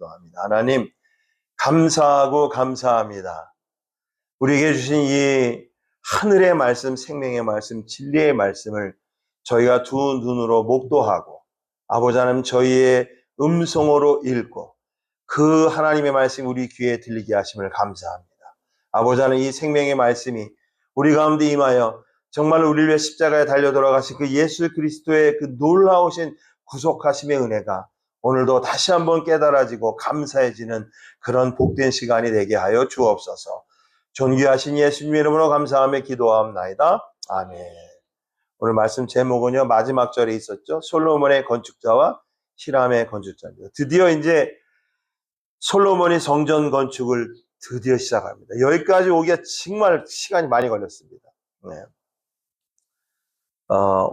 기도합니다. 하나님, 감사하고 감사합니다. 우리에게 주신 이 하늘의 말씀, 생명의 말씀, 진리의 말씀을 저희가 두 눈으로 목도하고 아버지 하나님 저희의 음성으로 읽고 그 하나님의 말씀이 우리 귀에 들리게 하심을 감사합니다. 아버지 하나님 이 생명의 말씀이 우리 가운데 임하여 정말 우리를 위해 십자가에 달려 돌아가신 그 예수 그리스도의 그 놀라우신 구속하심의 은혜가 오늘도 다시 한번 깨달아지고 감사해지는 그런 복된 시간이 되게 하여 주옵소서. 존귀하신 예수님의 이름으로 감사하며 기도하옵나이다. 아멘. 오늘 말씀 제목은요, 마지막 절에 있었죠. 솔로몬의 건축자와 히람의 건축자입니다. 드디어 이제 솔로몬이 성전 건축을 드디어 시작합니다. 여기까지 오기가 정말 시간이 많이 걸렸습니다. 네.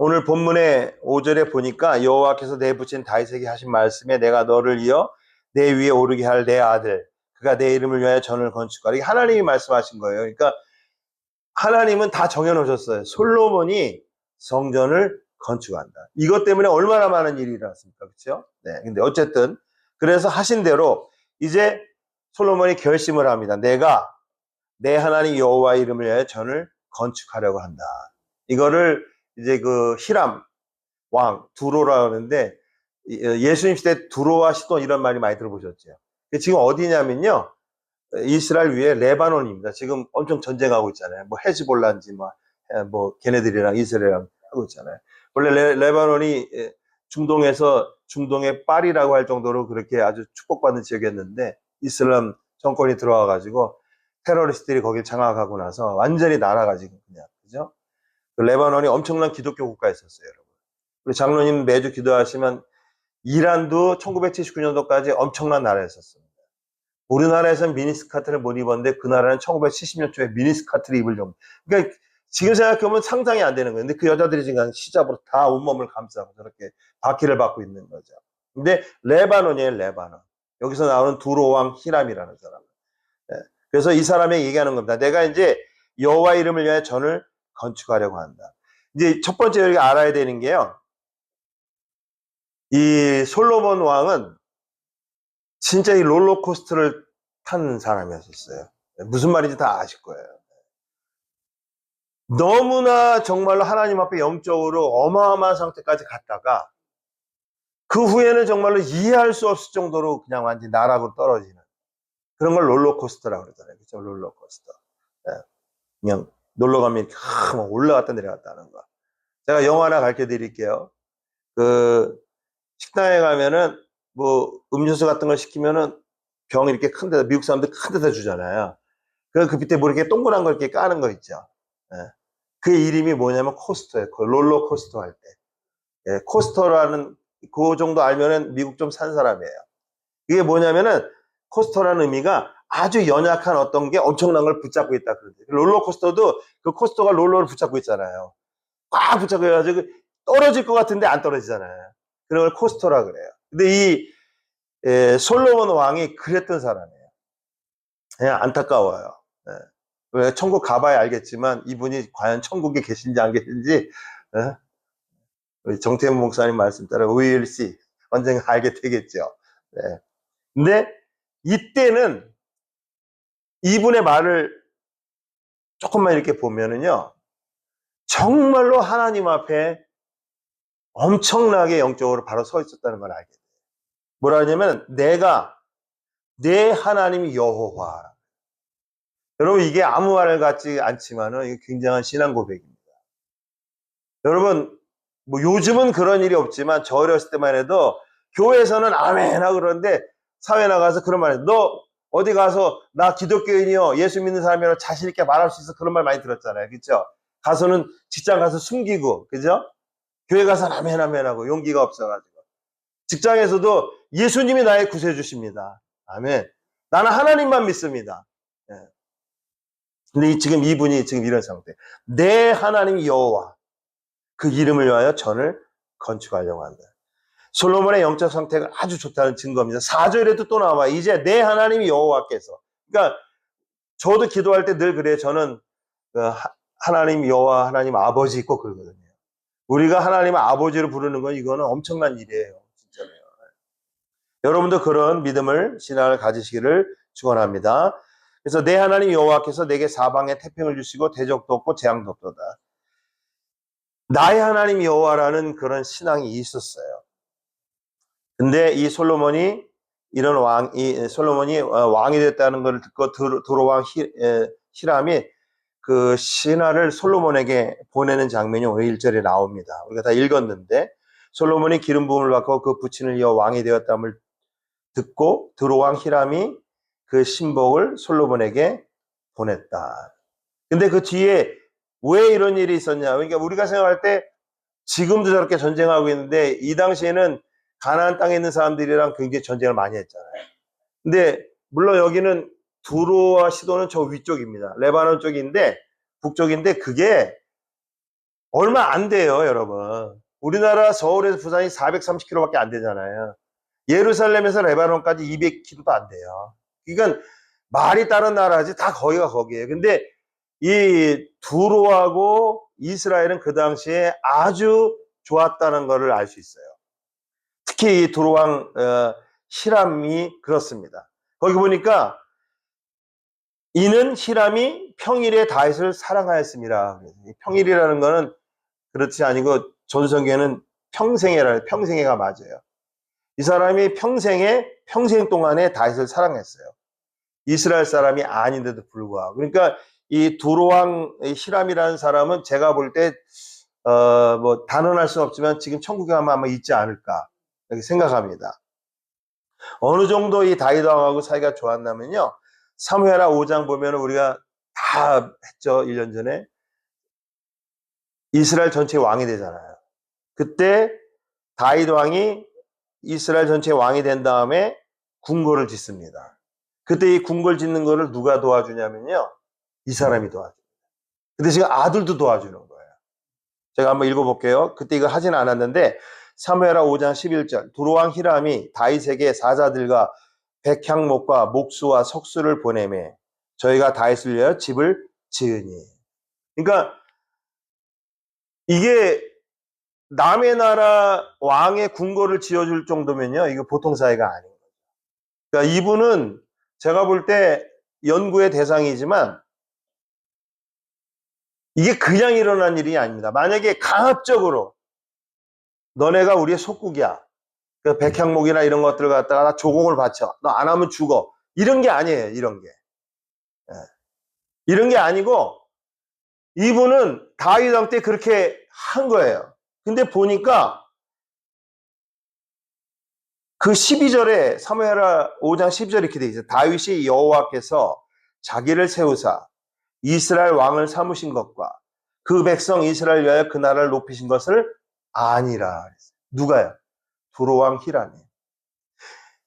오늘 본문의 5절에 보니까 여호와께서 내부친 다윗에게 하신 말씀에 내가 너를 이어 내 위에 오르게 할 내 아들 그가 내 이름을 위하여 전을 건축하리. 하나님이 말씀하신 거예요. 그러니까 하나님은 다 정해놓으셨어요. 솔로몬이 성전을 건축한다. 이것 때문에 얼마나 많은 일이 일어났습니까? 그렇죠? 네. 근데 어쨌든 그래서 하신 대로 이제 솔로몬이 결심을 합니다. 내가 내 하나님 여호와 이름을 위하여 전을 건축하려고 한다. 이거를 이제 그 히람 왕 두로라 하는데 예수님 시대 두로와 시돈 이런 말이 많이 들어보셨죠. 지금 어디냐면요, 이스라엘 위에 레바논입니다. 지금 엄청 전쟁하고 있잖아요. 뭐 헤즈볼라인지 뭐 걔네들이랑 이스라엘이랑 하고 있잖아요. 원래 레바논이 중동의 파리라고 할 정도로 그렇게 아주 축복받는 지역이었는데 이슬람 정권이 들어와 가지고 테러리스트들이 거길 장악하고 나서 완전히 날아가지고 그냥, 그죠? 그 레바논이 엄청난 기독교 국가였었어요, 여러분. 우리 장로님 매주 기도하시면 이란도 1979년도까지 엄청난 나라였었습니다. 우리나라에서는 미니스커트를 못 입었는데 그 나라는 1970년 초에 미니스커트를 입을 정도. 그러니까 지금 생각해보면 상상이 안 되는 거예요. 근데 그 여자들이 지금 시잡으로 다 온몸을 감싸고 저렇게 바퀴를 받고 있는 거죠. 근데 레바논이에요, 레바논. 여기서 나오는 두로왕 히람이라는 사람. 네. 그래서 이 사람이 얘기하는 겁니다. 내가 이제 여호와 이름을 위하여 전을 건축하려고 한다. 이제 첫 번째 우리가 알아야 되는 게요, 이 솔로몬 왕은 진짜 이 롤러코스터를 탄 사람이었어요. 무슨 말인지 다 아실 거예요. 너무나 정말로 하나님 앞에 영적으로 어마어마한 상태까지 갔다가 그 후에는 정말로 이해할 수 없을 정도로 그냥 완전히 나락으로 떨어지는 그런 걸 롤러코스터라고 그러잖아요. 그렇죠? 롤러코스터. 네. 그냥 놀러 가면 이렇게 막 올라갔다 내려갔다 하는 거. 제가 영화 하나 가르쳐 드릴게요. 그 식당에 가면은 뭐 음료수 같은 걸 시키면은 병 이렇게 큰 데다, 미국 사람들 큰 데다 주잖아요. 그 밑에 뭐 이렇게 동그란 걸 이렇게 까는 거 있죠. 예. 그 이름이 뭐냐면 코스터예요. 그 롤러코스터 할 때. 예, 코스터라는 그 정도 알면은 미국 좀 산 사람이에요. 이게 뭐냐면은 코스터라는 의미가 아주 연약한 어떤 게 엄청난 걸 붙잡고 있다 그러죠. 롤러코스터도 그 코스터가 롤러를 붙잡고 있잖아요. 꽉 붙잡고 해가지고 떨어질 것 같은데 안 떨어지잖아요. 그런 걸 코스터라 그래요. 근데 이 솔로몬 왕이 그랬던 사람이에요. 그냥 안타까워요. 예. 왜 천국 가봐야 알겠지만 이분이 과연 천국에 계신지 안 계신지, 예? 우리 정태현 목사님 말씀 따라 we'll see. 언젠가 알게 되겠죠. 네. 근데 이때는 이분의 말을 조금만 이렇게 보면은요, 정말로 하나님 앞에 엄청나게 영적으로 바로 서 있었다는 걸 알게 돼요. 뭐라 하냐면 내가 내 하나님이 여호와. 여러분 이게 아무 말 같지 않지만은 이게 굉장한 신앙 고백입니다. 여러분 뭐 요즘은 그런 일이 없지만 저 어렸을 때만 해도 교회에서는 아멘 하고 그러는데 사회 나가서 그런 말 해. 너 어디 가서 나 기독교인이요, 예수 믿는 사람이라고 자신 있게 말할 수 있어, 그런 말 많이 들었잖아요. 그렇죠? 가서는 직장 가서 숨기고, 그죠? 교회 가서는 아멘 아멘 하고 용기가 없어가지고. 직장에서도 예수님이 나의 구세주십니다. 아멘. 나는 하나님만 믿습니다. 예. 근데 지금 이분이 지금 이런 상태. 내 하나님 여호와 그 이름을 위하여 전을 건축하려고 한다. 솔로몬의 영적 상태가 아주 좋다는 증거입니다. 4절에도 또 나와. 이제 내 하나님 여호와께서. 그러니까 저도 기도할 때 늘 그래요. 저는 하나님 여호와, 하나님 아버지 있고 그러거든요. 우리가 하나님 아버지를 부르는 건 이거는 엄청난 일이에요. 진짜로요. 여러분도 그런 믿음을, 신앙을 가지시기를 축원합니다. 그래서 내 하나님 여호와께서 내게 사방에 태평을 주시고 대적도 없고 재앙도 없도다. 나의 하나님 여호와라는 그런 신앙이 있었어요. 근데 이 솔로몬이 이런 솔로몬이 왕이 됐다는 걸 듣고 두로왕 히람이 그 신하를 솔로몬에게 보내는 장면이 오늘 1절에 나옵니다. 우리가 다 읽었는데, 솔로몬이 기름 부음을 받고 그 부친을 이어 왕이 되었담을 듣고 두로왕 히람이 그 신복을 솔로몬에게 보냈다. 근데 그 뒤에 왜 이런 일이 있었냐? 그러니까 우리가 생각할 때 지금도 저렇게 전쟁하고 있는데, 이 당시에는 가나안 땅에 있는 사람들이랑 굉장히 전쟁을 많이 했잖아요. 근데 물론 여기는 두로와 시도는 저 위쪽입니다. 레바논 쪽인데, 북쪽인데, 그게 얼마 안 돼요, 여러분. 우리나라 서울에서 부산이 430km밖에 안 되잖아요. 예루살렘에서 레바논까지 200km도 안 돼요. 그러니까 말이 다른 나라지 다 거기가 거기에요. 근데 이 두로하고 이스라엘은 그 당시에 아주 좋았다는 것을 알 수 있어요. 특히 이 두로왕 히람이 그렇습니다. 거기 보니까 이는 히람이 평일에 다윗을 사랑하였습니다. 평일이라는 거는 그렇지 아니고 전성기에는 평생애가 맞아요. 이 사람이 평생 동안에 다윗을 사랑했어요. 이스라엘 사람이 아닌데도 불구하고. 그러니까 이 두로왕 히람이라는 사람은 제가 볼 때 뭐 단언할 수는 없지만 지금 천국에 가면 아마 있지 않을까 이렇게 생각합니다. 어느 정도 이 다윗 왕하고 사이가 좋았냐면요, 사무엘하 5장 보면 우리가 다 했죠. 1년 전에 이스라엘 전체 왕이 되잖아요. 그때 다윗 왕이 이스라엘 전체 왕이 된 다음에 궁궐을 짓습니다. 그때 이 궁궐 짓는 거를 누가 도와주냐면요, 이 사람이 도와줘요. 근데 지금 아들도 도와주는 거예요. 제가 한번 읽어볼게요. 그때 이거 하진 않았는데 사무엘하 5장 11절 두로왕 히람이 다윗에게 사자들과 백향목과 목수와 석수를 보내매 저희가 다윗을 위하여 집을 지으니. 그러니까 이게 남의 나라 왕의 궁궐을 지어줄 정도면요, 이거 보통 사이가 아닌 거죠. 그러니까 이분은 제가 볼 때 연구의 대상이지만 이게 그냥 일어난 일이 아닙니다. 만약에 강압적으로 너네가 우리의 속국이야, 그 백향목이나 이런 것들 갖다가 조공을 바쳐, 너 안 하면 죽어, 이런 게 아니에요. 이런 게 아니고 이분은 다윗 왕 때 그렇게 한 거예요. 근데 보니까 그 12절에 사무엘하 5장 12절에 이렇게 돼 있어요. 다윗이 여호와께서 자기를 세우사 이스라엘 왕을 삼으신 것과 그 백성 이스라엘 위하여 그 나라를 높이신 것을 아니라. 누가요? 두로왕 히람이.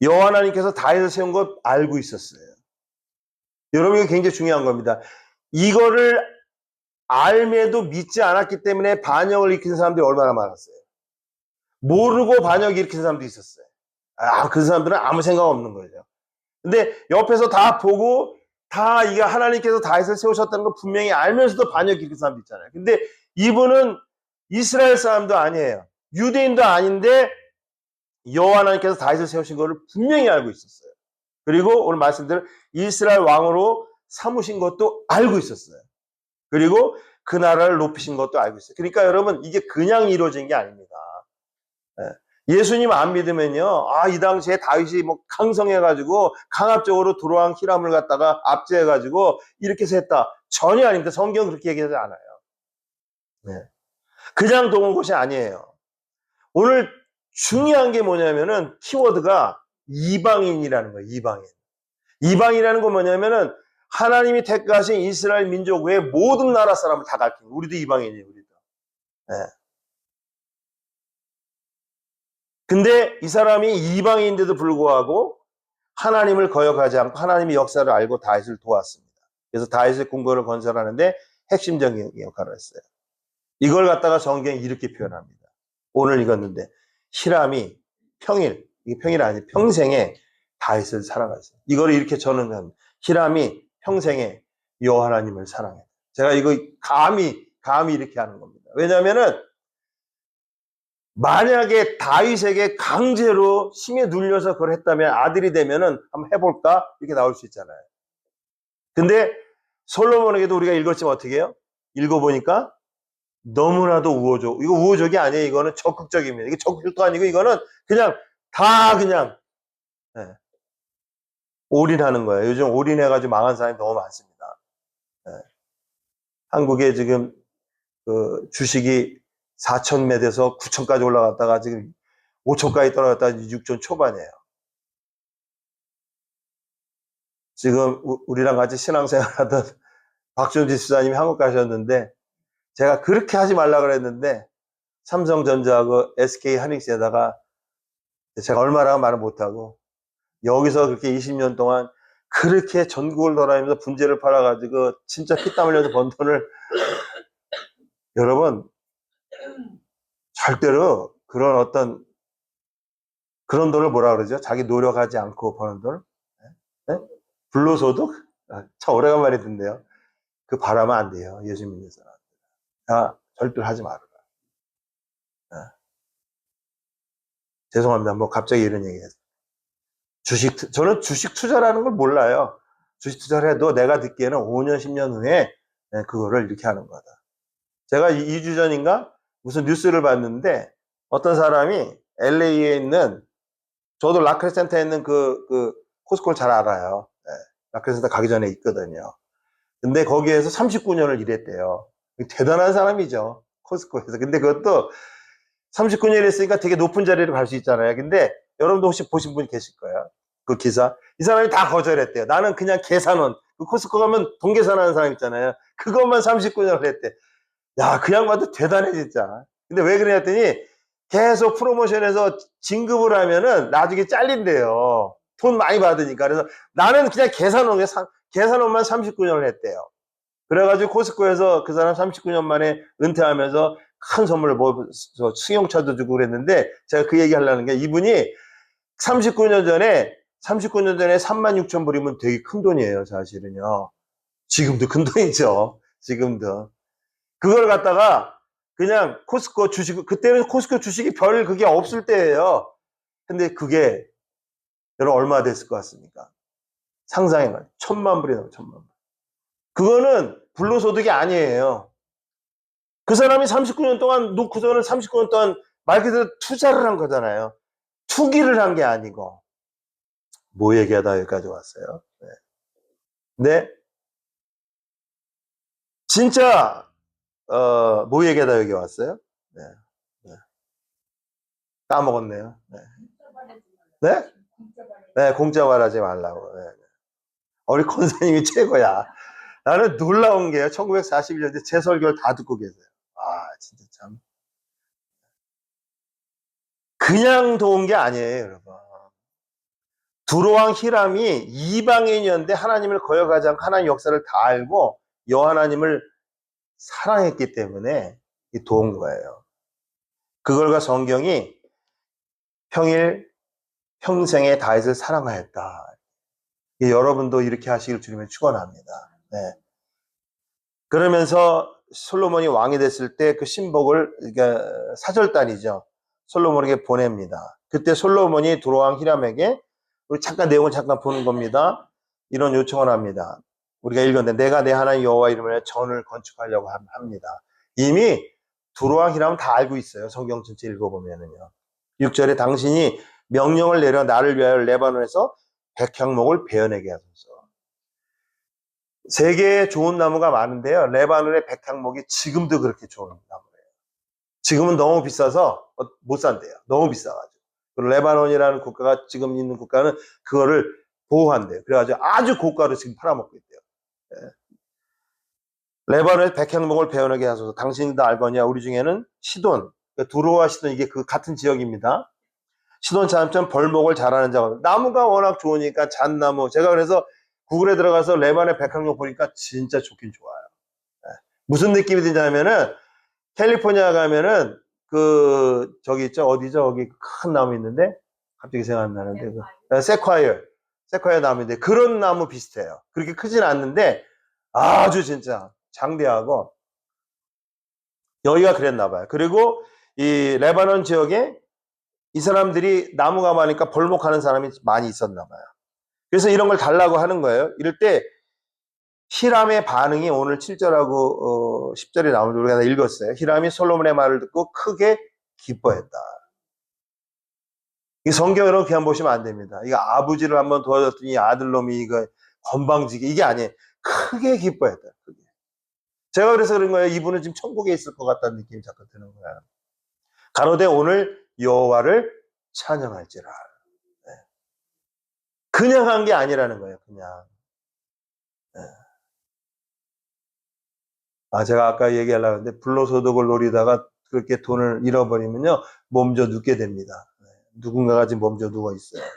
여호와 하나님께서 다윗을 세운 것 알고 있었어요. 여러분, 이거 굉장히 중요한 겁니다. 이거를 알매도 믿지 않았기 때문에 반역을 일으킨 사람들이 얼마나 많았어요. 모르고 반역 일으킨 사람도 있었어요. 그 사람들은 아무 생각 없는 거죠. 근데 옆에서 다 보고 다 이게 하나님께서 다윗을 세우셨다는 거 분명히 알면서도 반역 일으킨 사람도 있잖아요. 근데 이분은 이스라엘 사람도 아니에요. 유대인도 아닌데 여호와 하나님께서 다윗을 세우신 것을 분명히 알고 있었어요. 그리고 오늘 말씀대로 이스라엘 왕으로 삼으신 것도 알고 있었어요. 그리고 그 나라를 높이신 것도 알고 있어요. 그러니까 여러분, 이게 그냥 이루어진 게 아닙니다. 예수님 안 믿으면요, 이 당시에 다윗이 뭐 강성해가지고 강압적으로 두로왕 히람을 갖다가 압제해가지고 이렇게 해서 했다, 전혀 아닙니다. 성경 그렇게 얘기하지 않아요. 그냥 동원 것이 아니에요. 오늘 중요한 게 뭐냐면은 키워드가 이방인이라는 거예요. 이방이라는 건 뭐냐면은 하나님이 택하신 이스라엘 민족 외에 모든 나라 사람을 다 가르치는 거예요. 우리도 이방인이에요. 우리도. 근데 이 사람이 이방인인데도 불구하고 하나님을 거역하지 않고 하나님의 역사를 알고 다윗을 도왔습니다. 그래서 다윗의 궁궐을 건설하는데 핵심적인 역할을 했어요. 이걸 갖다가 성경이 이렇게 표현합니다. 오늘 읽었는데 히람이 이게 평일 아니에요. 평생에 다윗을 사랑했어요. 이걸 이렇게 전언합니다. 히람이 평생에 여호와 하나님을 사랑해. 제가 이거 감히 이렇게 하는 겁니다. 왜냐하면은 만약에 다윗에게 강제로 힘에 눌려서 그걸 했다면 아들이 되면은 한번 해볼까? 이렇게 나올 수 있잖아요. 근데 솔로몬에게도 우리가 읽었지만 어떻게 해요? 읽어보니까 너무나도 우호적. 이거 우호적이 아니에요. 이거는 적극적입니다. 이게 적극도 아니고 이거는 그냥 다 그냥 네, 올인하는 거예요. 요즘 올인해가지고 망한 사람이 너무 많습니다. 네. 한국에 지금 그 주식이 4,000매 돼서 9,000까지 올라갔다가 지금 5,000까지 떨어졌다가 6천 초반이에요. 지금 우리랑 같이 신앙생활하던 박준지 수사님이 한국 가셨는데 제가 그렇게 하지 말라 그랬는데 삼성전자하고 SK 하이닉스에다가 제가 얼마나 말을 못하고 여기서 그렇게 20년 동안 그렇게 전국을 돌아다니면서 분재를 팔아가지고 진짜 피땀 흘려서 번 돈을 여러분 절대로 그런 어떤 그런 돈을 뭐라 그러죠? 자기 노력하지 않고 버는 돈? 네? 불로소득? 참 오래간만에 듣네요. 그 바라면 안 돼요. 요즘 있는 사람. 절대로 하지 말아라. 죄송합니다. 뭐 갑자기 이런 얘기 했어요. 저는 주식 투자라는 걸 몰라요. 주식 투자를 해도 내가 듣기에는 5년, 10년 후에 그거를 이렇게 하는 거다. 제가 2주 전인가 무슨 뉴스를 봤는데 어떤 사람이 LA에 있는 저도 라크레 센터에 있는 그 코스코를 잘 알아요. 네, 라크레 센터 가기 전에 있거든요. 근데 거기에서 39년을 일했대요. 대단한 사람이죠. 코스코에서. 근데 그것도 39년 일했으니까 되게 높은 자리로 갈 수 있잖아요. 근데 여러분도 혹시 보신 분 계실 거예요. 그 기사. 이 사람이 다 거절했대요. 나는 그냥 계산원. 그 코스코 가면 돈 계산하는 사람 있잖아요. 그것만 39년을 했대. 야, 그 양반도 대단해, 진짜. 근데 왜 그러냐 했더니 계속 프로모션에서 진급을 하면은 나중에 잘린대요. 돈 많이 받으니까. 그래서 나는 그냥 계산원만 39년을 했대요. 그래가지고 코스코에서 그 사람 39년 만에 은퇴하면서 큰 선물을 뭐 승용차도 주고 그랬는데 제가 그 얘기 하려는 게 이분이 39년 전에 3만 6천 불이면 되게 큰 돈이에요, 사실은요. 지금도 큰 돈이죠. 지금도. 그걸 갖다가 그냥 코스코 주식, 그때는 코스코 주식이 별 그게 없을 때예요. 근데 그게 여러분 얼마 됐을 것 같습니까? 상상해봐요. 1,000만 불이 넘어요, 1,000만 불. 그거는 불로소득이 아니에요. 그 사람이 39년 동안 놓고서는 39년 동안 말 그대로 투자를 한 거잖아요. 투기를 한 게 아니고. 뭐 얘기하다 여기까지 왔어요. 네. 근데 진짜 뭐 얘기하다 여기 왔어요? 네. 네. 까먹었네요. 네. 네? 네, 공짜 말하지 말라고. 네. 우리 권사님이 최고야. 나는 놀라운 게요. 1941년대 제 설교를 다 듣고 계세요. 아, 진짜 참. 그냥 도운 게 아니에요, 여러분. 두로왕 히람이 이방인이었는데 하나님을 거역하지 않고 하나님 역사를 다 알고 여하나님을 사랑했기 때문에 도운 거예요. 그걸과 성경이 평생에 다윗을 사랑하였다. 여러분도 이렇게 하시길 주님의 축원합니다. 네. 그러면서 솔로몬이 왕이 됐을 때 그 신복을 그러니까 사절단이죠. 솔로몬에게 보냅니다. 그때 솔로몬이 두로왕 히람에게 우리 잠깐 내용을 잠깐 보는 겁니다. 이런 요청을 합니다. 우리가 읽었는데 내가 내 하나님 여호와 이름으로 전을 건축하려고 합니다. 이미 두로왕 히람은 다 알고 있어요. 성경 전체 읽어보면은요. 6절에 당신이 명령을 내려 나를 위하여 레바논에서 백향목을 베어내게 하소서. 세계에 좋은 나무가 많은데요. 레바논의 백향목이 지금도 그렇게 좋은 나무예요. 지금은 너무 비싸서 못 산대요. 너무 비싸가지고. 레바논이라는 국가가 지금 있는 국가는 그거를 보호한대요. 그래가지고 아주 고가로 지금 팔아먹고 있대요. 네. 레바논의 백향목을 베어내게 하소서. 당신도 알거냐? 우리 중에는 시돈, 두로와 시돈 이게 그 같은 지역입니다. 시돈 자처럼 벌목을 잘하는 자가 나무가 워낙 좋으니까 잣나무. 제가 그래서 구글에 들어가서 레바논의 백향목 보니까 진짜 좋긴 좋아요. 네. 무슨 느낌이 드냐면은 캘리포니아 가면은 그 저기 있죠 어디죠 거기 큰 나무 있는데 갑자기 생각 안 나는데 세콰이어 나무인데 그런 나무 비슷해요. 그렇게 크진 않는데 아주 진짜 장대하고 여기가 그랬나 봐요. 그리고 이 레바논 지역에 이 사람들이 나무가 많으니까 벌목하는 사람이 많이 있었나 봐요. 그래서 이런 걸 달라고 하는 거예요. 이럴 때 히람의 반응이 오늘 7절하고 10절에 나오는 우리가 읽었어요. 히람이 솔로몬의 말을 듣고 크게 기뻐했다. 이 성경으로 그냥 보시면 안 됩니다. 이거 아버지를 한번 도와줬더니 아들놈이 이거 건방지게 이게 아니에요. 크게 기뻐했다. 크게. 제가 그래서 그런 거예요. 이분은 지금 천국에 있을 것 같다는 느낌이 자꾸 드는 거야. 가로되 오늘 여호와를 찬양할지라. 네. 그냥 한 게 아니라는 거예요. 그냥. 네. 제가 아까 얘기하려고 했는데 불로소득을 노리다가 그렇게 돈을 잃어버리면요. 몸져 눕게 됩니다. 네. 누군가가 지금 몸져 누워 있어요. 네.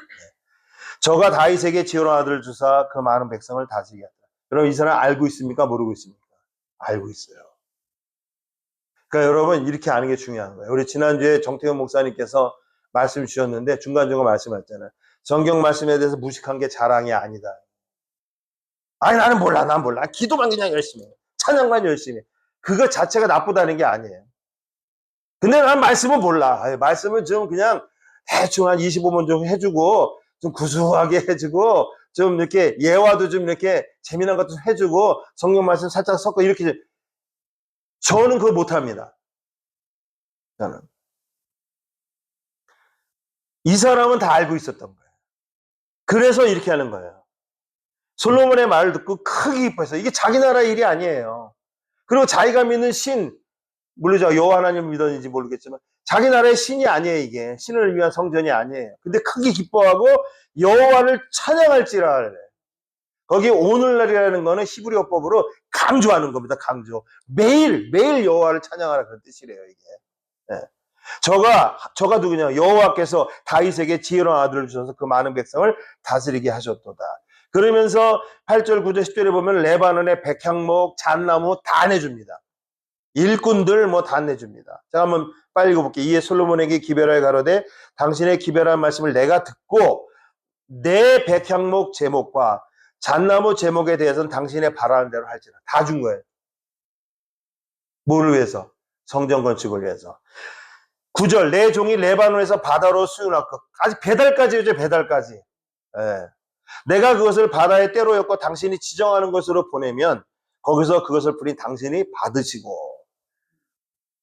저가 다윗에게 지혜로운 아들을 주사 그 많은 백성을 다스리게 하더라. 여러분 이 사람 알고 있습니까? 모르고 있습니까? 알고 있어요. 그러니까 여러분 이렇게 아는 게 중요한 거예요. 우리 지난주에 정태현 목사님께서 말씀 주셨는데 중간중간 말씀하셨잖아요. 성경 말씀에 대해서 무식한 게 자랑이 아니다. 아니 나는 몰라. 난 몰라. 기도만 그냥 열심히 해. 찬양만 열심히 해. 그거 자체가 나쁘다는 게 아니에요. 근데 난 말씀은 몰라. 말씀은 좀 그냥 대충 한 25번 좀 해주고 좀 구수하게 해주고 좀 이렇게 예화도 좀 이렇게 재미난 것도 좀 해주고 성경 말씀 살짝 섞어 이렇게 저는 그거 못합니다. 저는. 이 사람은 다 알고 있었던 거예요. 그래서 이렇게 하는 거예요. 솔로몬의 말을 듣고 크게 기뻐했어요. 이게 자기 나라 일이 아니에요. 그리고 자기가 믿는 신, 물론 여호와 하나님을 믿었는지 모르겠지만 자기 나라의 신이 아니에요. 이게 신을 위한 성전이 아니에요. 근데 크게 기뻐하고 여호와를 찬양할지라 그래. 거기 오늘날이라는 거는 히브리어법으로 강조하는 겁니다. 강조. 매일 여호와를 찬양하라 그런 뜻이래요. 이게. 네. 저가 누구냐? 여호와께서 다윗에게 지혜로운 아들을 주셔서 그 많은 백성을 다스리게 하셨도다. 그러면서 8절, 9절, 10절에 보면 레바논의 백향목, 잣나무 다 내줍니다. 일꾼들 뭐 다 내줍니다. 자, 한번 빨리 읽어볼게요. 이에 솔로몬에게 기별하여 가로되 당신의 기별한 말씀을 내가 듣고 내 백향목 제목과 잣나무 제목에 대해서는 당신의 바라는 대로 할지라. 다 준 거예요. 뭐를 위해서? 성전 건축을 위해서. 9절 내 종이 레바논에서 바다로 수용할 것. 아직 배달까지 해줘. 배달까지. 예. 내가 그것을 바다의 때로였고 당신이 지정하는 것으로 보내면 거기서 그것을 뿌린 당신이 받으시고.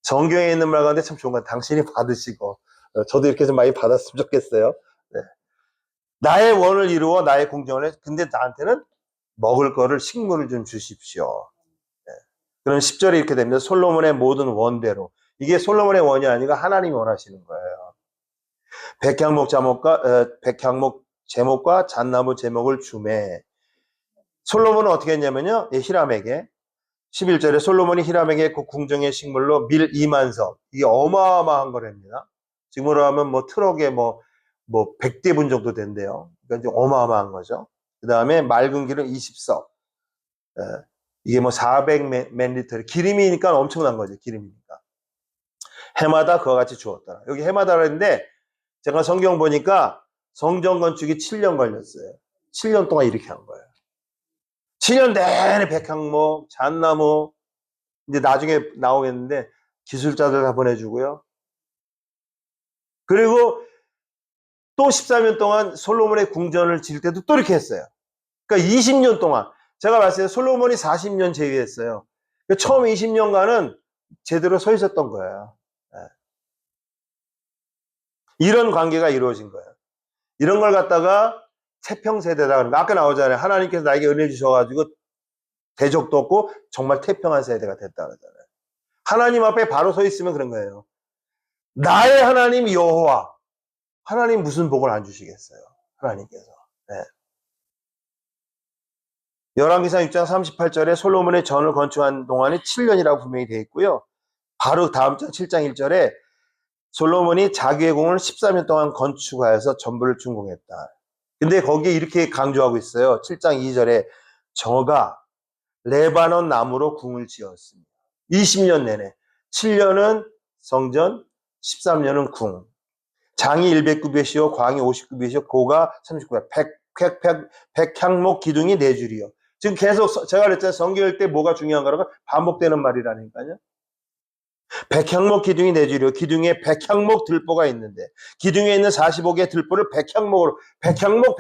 성경에 있는 말 가운데 참 좋은 건 당신이 받으시고. 저도 이렇게 좀 많이 받았으면 좋겠어요. 네. 나의 원을 이루어 나의 공정을 해. 근데 나한테는 먹을 거를 식물을 좀 주십시오. 네. 그럼 10절에 이렇게 됩니다. 솔로몬의 모든 원대로. 이게 솔로몬의 원이 아니라 하나님이 원하시는 거예요. 백향목 제목과 잣나무 제목을 주매. 솔로몬은 어떻게 했냐면요. 히람에게 11절에 솔로몬이 히람에게 그 궁정의 식물로 밀 2만 석. 이게 어마어마한 거랍니다. 지금으로 하면 뭐 트럭에 뭐 100대분 정도 된대요. 그러니까 어마어마한 거죠. 그 다음에 맑은 기름 20석. 이게 뭐 400ml. 기름이니까 엄청난 거죠. 기름이니까. 해마다 그와 같이 주었더라. 여기 해마다 그랬는데 제가 성경 보니까 성전 건축이 7년 걸렸어요. 7년 동안 이렇게 한 거예요. 7년 내내 백향목, 잣나무, 이제 나중에 나오겠는데 기술자들 다 보내주고요. 그리고 또 14년 동안 솔로몬의 궁전을 지을 때도 또 이렇게 했어요. 그러니까 20년 동안. 제가 봤을 때 솔로몬이 40년 제위했어요. 그러니까 처음 20년간은 제대로 서 있었던 거예요. 이런 관계가 이루어진 거예요. 이런 걸 갖다가 태평세대다. 그러니까 아까 나오잖아요. 하나님께서 나에게 은혜 주셔가지고 대적도 없고 정말 태평한 세대가 됐다 그러잖아요. 하나님 앞에 바로 서 있으면 그런 거예요. 나의 하나님 여호와. 하나님 무슨 복을 안 주시겠어요. 하나님께서. 네. 열왕기상 6장 38절에 솔로몬의 전을 건축한 동안이 7년이라고 분명히 되어 있고요. 바로 다음 장 7장 1절에 솔로몬이 자기의 궁을 13년 동안 건축하여서 전부를 준공했다. 근데 거기에 이렇게 강조하고 있어요. 7장 2절에 저가 레바논 나무로 궁을 지었습니다. 20년 내내. 7년은 성전, 13년은 궁. 장이 100규빗이요, 광이 50규빗이요, 고가 30규빗. 백향목 기둥이 4줄이요. 지금 계속 제가 그랬잖아요. 성경 읽을 때 뭐가 중요한가라고 반복되는 말이라니까요. 백향목 기둥이 내 주려. 기둥에 백향목 들보가 있는데 기둥에 있는 45개의 들보를 백향목으로 백향목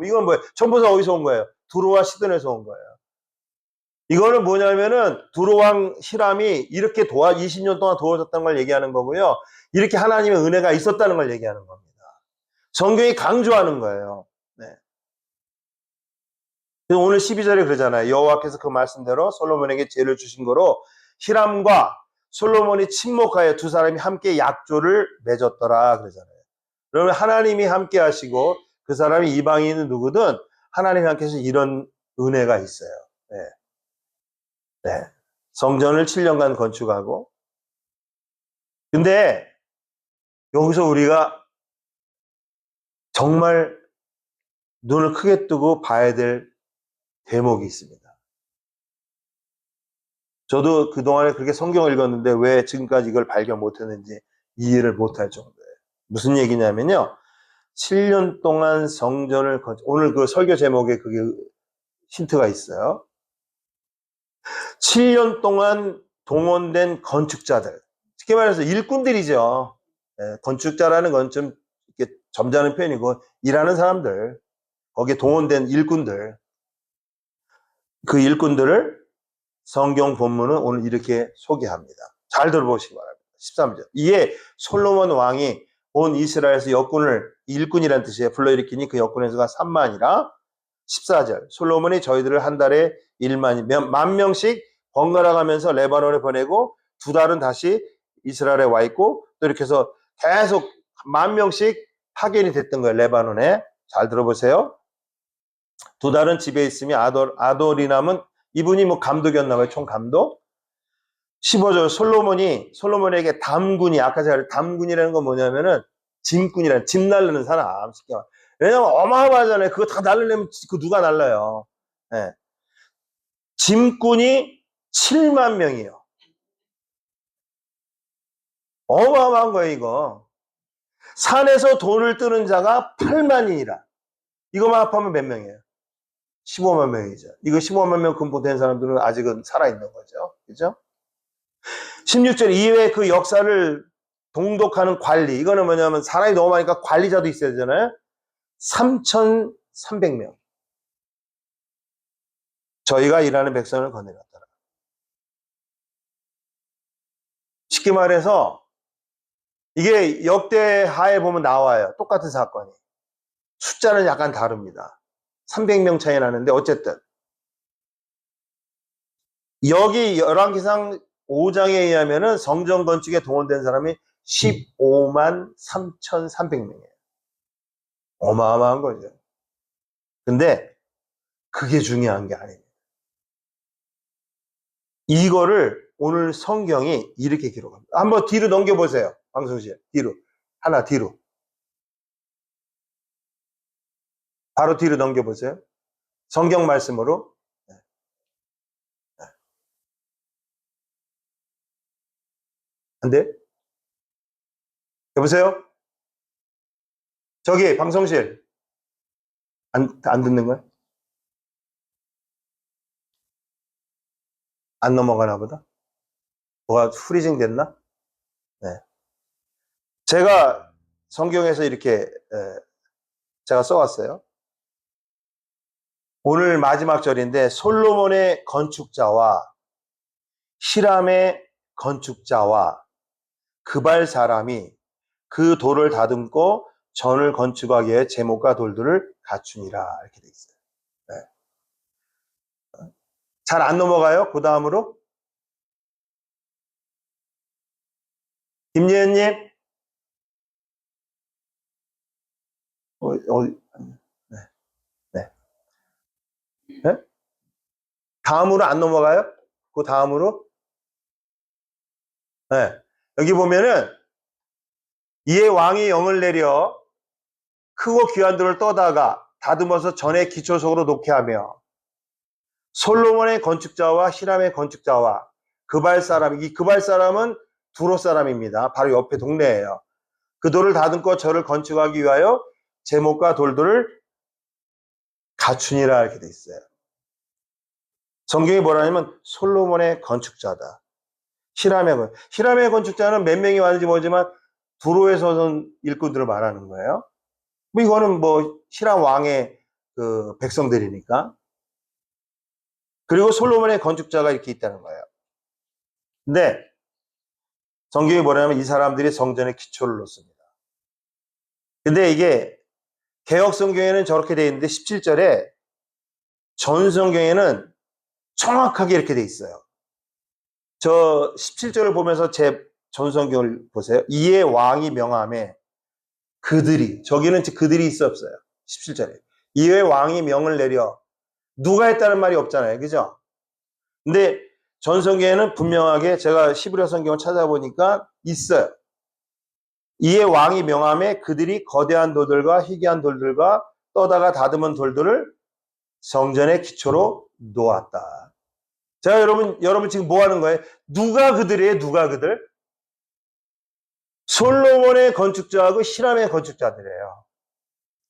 이건 뭐예요? 전부 다 어디서 온 거예요? 두로와 시돈에서 온 거예요. 이거는 뭐냐면은 두로왕 히람이 이렇게 20년 동안 도와줬다는 걸 얘기하는 거고요. 이렇게 하나님의 은혜가 있었다는 걸 얘기하는 겁니다. 성경이 강조하는 거예요. 네. 그래서 오늘 12절에 그러잖아요. 여호와께서 그 말씀대로 솔로몬에게 죄를 주신 거로 히람과 솔로몬이 친목하여 두 사람이 함께 약조를 맺었더라 그러잖아요. 그러면 하나님이 함께 하시고 그 사람이 이방인은 누구든 하나님이 함께 해서 이런 은혜가 있어요. 네. 네. 성전을 7년간 건축하고 근데 여기서 우리가 정말 눈을 크게 뜨고 봐야 될 대목이 있습니다. 저도 그동안에 그렇게 성경을 읽었는데 왜 지금까지 이걸 발견 못했는지 이해를 못할 정도예요. 무슨 얘기냐면요. 7년 동안 성전을 오늘 그 설교 제목에 그게 힌트가 있어요. 7년 동안 동원된 건축자들, 쉽게 말해서 일꾼들이죠. 건축자라는 건 좀 점잖은 표현이고 일하는 사람들, 거기에 동원된 일꾼들, 그 일꾼들을 성경 본문은 오늘 이렇게 소개합니다. 잘 들어보시기 바랍니다. 13절. 이에 솔로몬 왕이 온 이스라엘에서 역군을 일꾼이라는 뜻이에요. 불러일으키니 그 역군의 수가 3만이라. 14절. 솔로몬이 저희들을 한 달에 1만 명씩 번갈아 가면서 레바논에 보내고 두 달은 다시 이스라엘에 와 있고 또 이렇게 해서 계속 10,000명씩 파견이 됐던 거예요. 레바논에. 잘 들어보세요. 두 달은 집에 있으며 아도리남은 이분이 뭐 감독이었나 봐요. 총감독. 15절. 솔로몬에게 담군이, 아까 제가 담군이라는 건 뭐냐면은 짐꾼이라는, 짐 날르는 사람. 왜냐면 어마어마하잖아요. 그거 다 날르려면 그 누가 날라요. 네. 짐꾼이 7만 명이에요. 어마어마한 거예요, 이거. 산에서 돈을 뜨는 자가 8만이니라. 이거만 합하면 몇 명이에요? 15만 명이죠. 이거 15만 명 금보 된 사람들은 아직은 살아있는 거죠. 그죠? 16절 이외에 그 역사를 동독하는 관리. 이거는 뭐냐면 사람이 너무 많으니까 관리자도 있어야 되잖아요. 3,300명. 저희가 일하는 백성을 건네놨더라. 쉽게 말해서 이게 역대하에 보면 나와요. 똑같은 사건이. 숫자는 약간 다릅니다. 300명 차이 나는데 어쨌든 여기 열왕기상 5장에 의하면은 성전 건축에 동원된 사람이 15만 3,300명이에요. 어마어마한 거죠. 근데 그게 중요한 게 아닙니다. 이거를 오늘 성경이 이렇게 기록합니다. 한번 뒤로 넘겨보세요. 방송실 뒤로. 하나 뒤로. 바로 뒤로 넘겨보세요. 성경 말씀으로. 안 돼? 여보세요? 저기 방송실. 안 듣는 거야? 안 넘어가나 보다? 뭐가 프리징 됐나? 네. 제가 성경에서 이렇게 제가 써왔어요. 오늘 마지막 절인데 솔로몬의 건축자와 히람의 건축자와 그발 사람이 그 돌을 다듬고 전을 건축하기 위해 제목과 돌들을 갖추니라 이렇게 돼 있어요. 네. 잘 안 넘어가요? 그 다음으로 김예은님 네. 네. 네? 다음으로 안 넘어가요? 그 다음으로 네. 여기 보면은 이에 왕이 영을 내려 크고 귀한 돌을 떠다가 다듬어서 전에 기초석으로 놓게 하며 솔로몬의 건축자와 히람의 건축자와 그발 사람, 이 그발 사람은 두로 사람입니다. 바로 옆에 동네예요. 그 돌을 다듬고 저를 건축하기 위하여 제목과 돌들을 갖추니라 이렇게 돼 있어요. 성경이 뭐라냐면 솔로몬의 건축자다. 히람의 건축자는 몇 명이 왔는지 모르지만 두로에 서던 일꾼들을 말하는 거예요. 뭐 이거는 뭐 히람 왕의 그 백성들이니까. 그리고 솔로몬의 건축자가 이렇게 있다는 거예요. 근데 성경이 뭐냐면 이 사람들이 성전의 기초를 놓습니다. 근데 이게 개혁 성경에는 저렇게 돼 있는데 17절에 전 성경에는 정확하게 이렇게 돼 있어요. 저 17절을 보면서 제 전 성경을 보세요. 이에 왕이 명함에 그들이, 저기는 그들이 있어 없어요. 17절에. 이에 왕이 명을 내려. 누가 했다는 말이 없잖아요. 그죠? 근데 전 성경에는 분명하게 제가 히브리어 성경을 찾아보니까 있어요. 이에 왕이 명함에 그들이 거대한 돌들과 희귀한 돌들과 떠다가 다듬은 돌들을 성전의 기초로 놓았다. 자, 여러분 지금 뭐 하는 거예요? 누가 그들이에요? 누가 그들? 솔로몬의 건축자하고 히람의 건축자들이에요.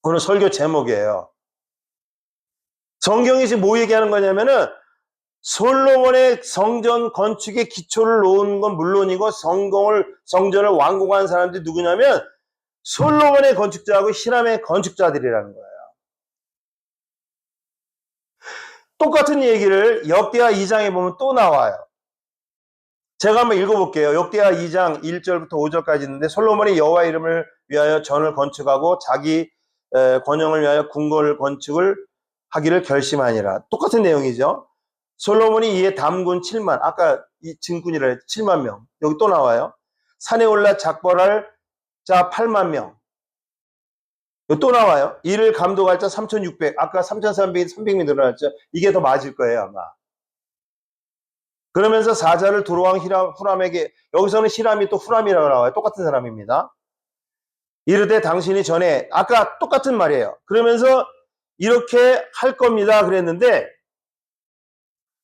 오늘 설교 제목이에요. 성경이 지금 뭐 얘기하는 거냐면은 솔로몬의 성전 건축의 기초를 놓은 건 물론이고 성전을 완공한 사람들이 누구냐면 솔로몬의 건축자하고 히람의 건축자들이라는 거예요. 똑같은 얘기를 역대하 2장에 보면 또 나와요. 제가 한번 읽어볼게요. 역대하 2장 1절부터 5절까지 있는데 솔로몬이 여호와 이름을 위하여 전을 건축하고 자기 권영을 위하여 궁궐 건축을 하기를 결심하니라. 똑같은 내용이죠. 솔로몬이 이에 담군 7만, 아까 이 증군이라 했죠. 7만 명. 여기 또 나와요. 산에 올라 작벌할 자 8만 명. 여기 또 나와요. 이를 감독할 자 3,600. 아까 3,300이 300명 늘어났죠. 이게 더 맞을 거예요, 아마. 그러면서 사자를 두로왕 후람에게, 여기서는 히람이 또 후람이라고 나와요. 똑같은 사람입니다. 이르되 당신이 전에, 아까 똑같은 말이에요. 그러면서 이렇게 할 겁니다. 그랬는데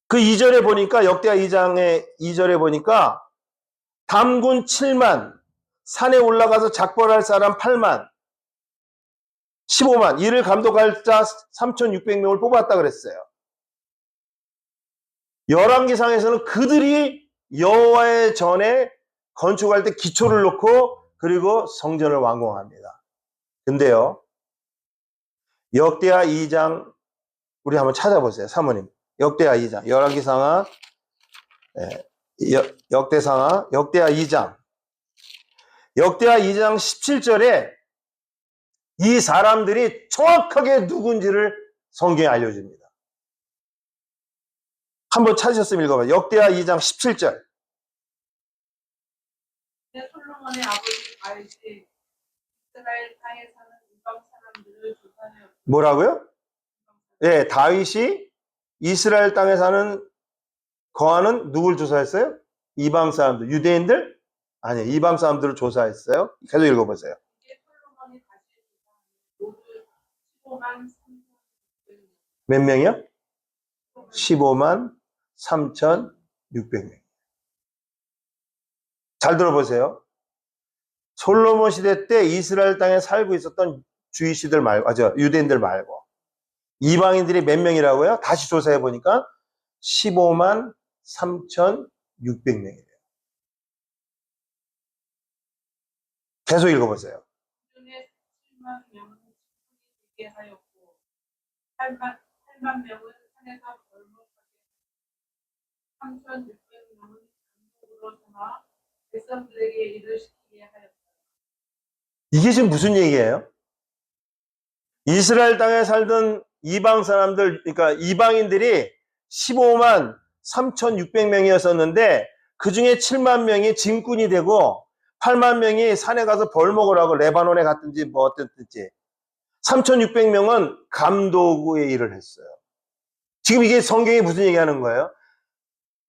그 2절에 보니까 역대하 2장의 2절에 보니까 담군 7만, 산에 올라가서 작벌할 사람 8만, 15만, 이를 감독할 자 3,600명을 뽑았다 그랬어요. 열왕기상에서는 그들이 여호와의 전에 건축할 때 기초를 놓고 그리고 성전을 완공합니다. 근데요, 역대하 2장 우리 한번 찾아보세요. 사모님. 역대하 2장, 열왕기상하, 역대상하, 역대하 2장. 역대하 2장 17절에 이 사람들이 정확하게 누군지를 성경에 알려줍니다. 한번 찾으셨으면 읽어봐요. 역대하 2장 17절. 솔로몬의 아버지 다윗이 이스라엘 땅에 사는 이방 사람들을 조사하여. 뭐라고요? 네, 다윗이 이스라엘 땅에 사는 거하는 누굴 조사했어요? 이방 사람들, 유대인들? 아니요, 이방 사람들을 조사했어요. 계속 읽어보세요. 솔로몬이 다시 모두 15만 3,600명. 몇 명이요? 15만 3,600명. 잘 들어보세요. 솔로몬 시대 때 이스라엘 땅에 살고 있었던 주이시들 말고, 유대인들 말고 이방인들이 몇 명이라고요? 다시 조사해 보니까 15만 3,600명이래요. 계속 읽어보세요. 그중에 7만 명은 직분이 되게 하였고 8만 명은 산에서 벌목하게 3,600명은 감독으로 삼아 백성들에게 일을 시키게 하였다. 이게 지금 무슨 얘기예요? 이스라엘 땅에 살던 이방 사람들, 그러니까 이방인들이 15만 3,600명이었었는데 그 중에 7만 명이 진군이 되고 8만 명이 산에 가서 벌목을 하고 레바논에 갔든지 뭐 어땠든지 3,600명은 감독의 일을 했어요. 지금 이게 성경이 무슨 얘기하는 거예요?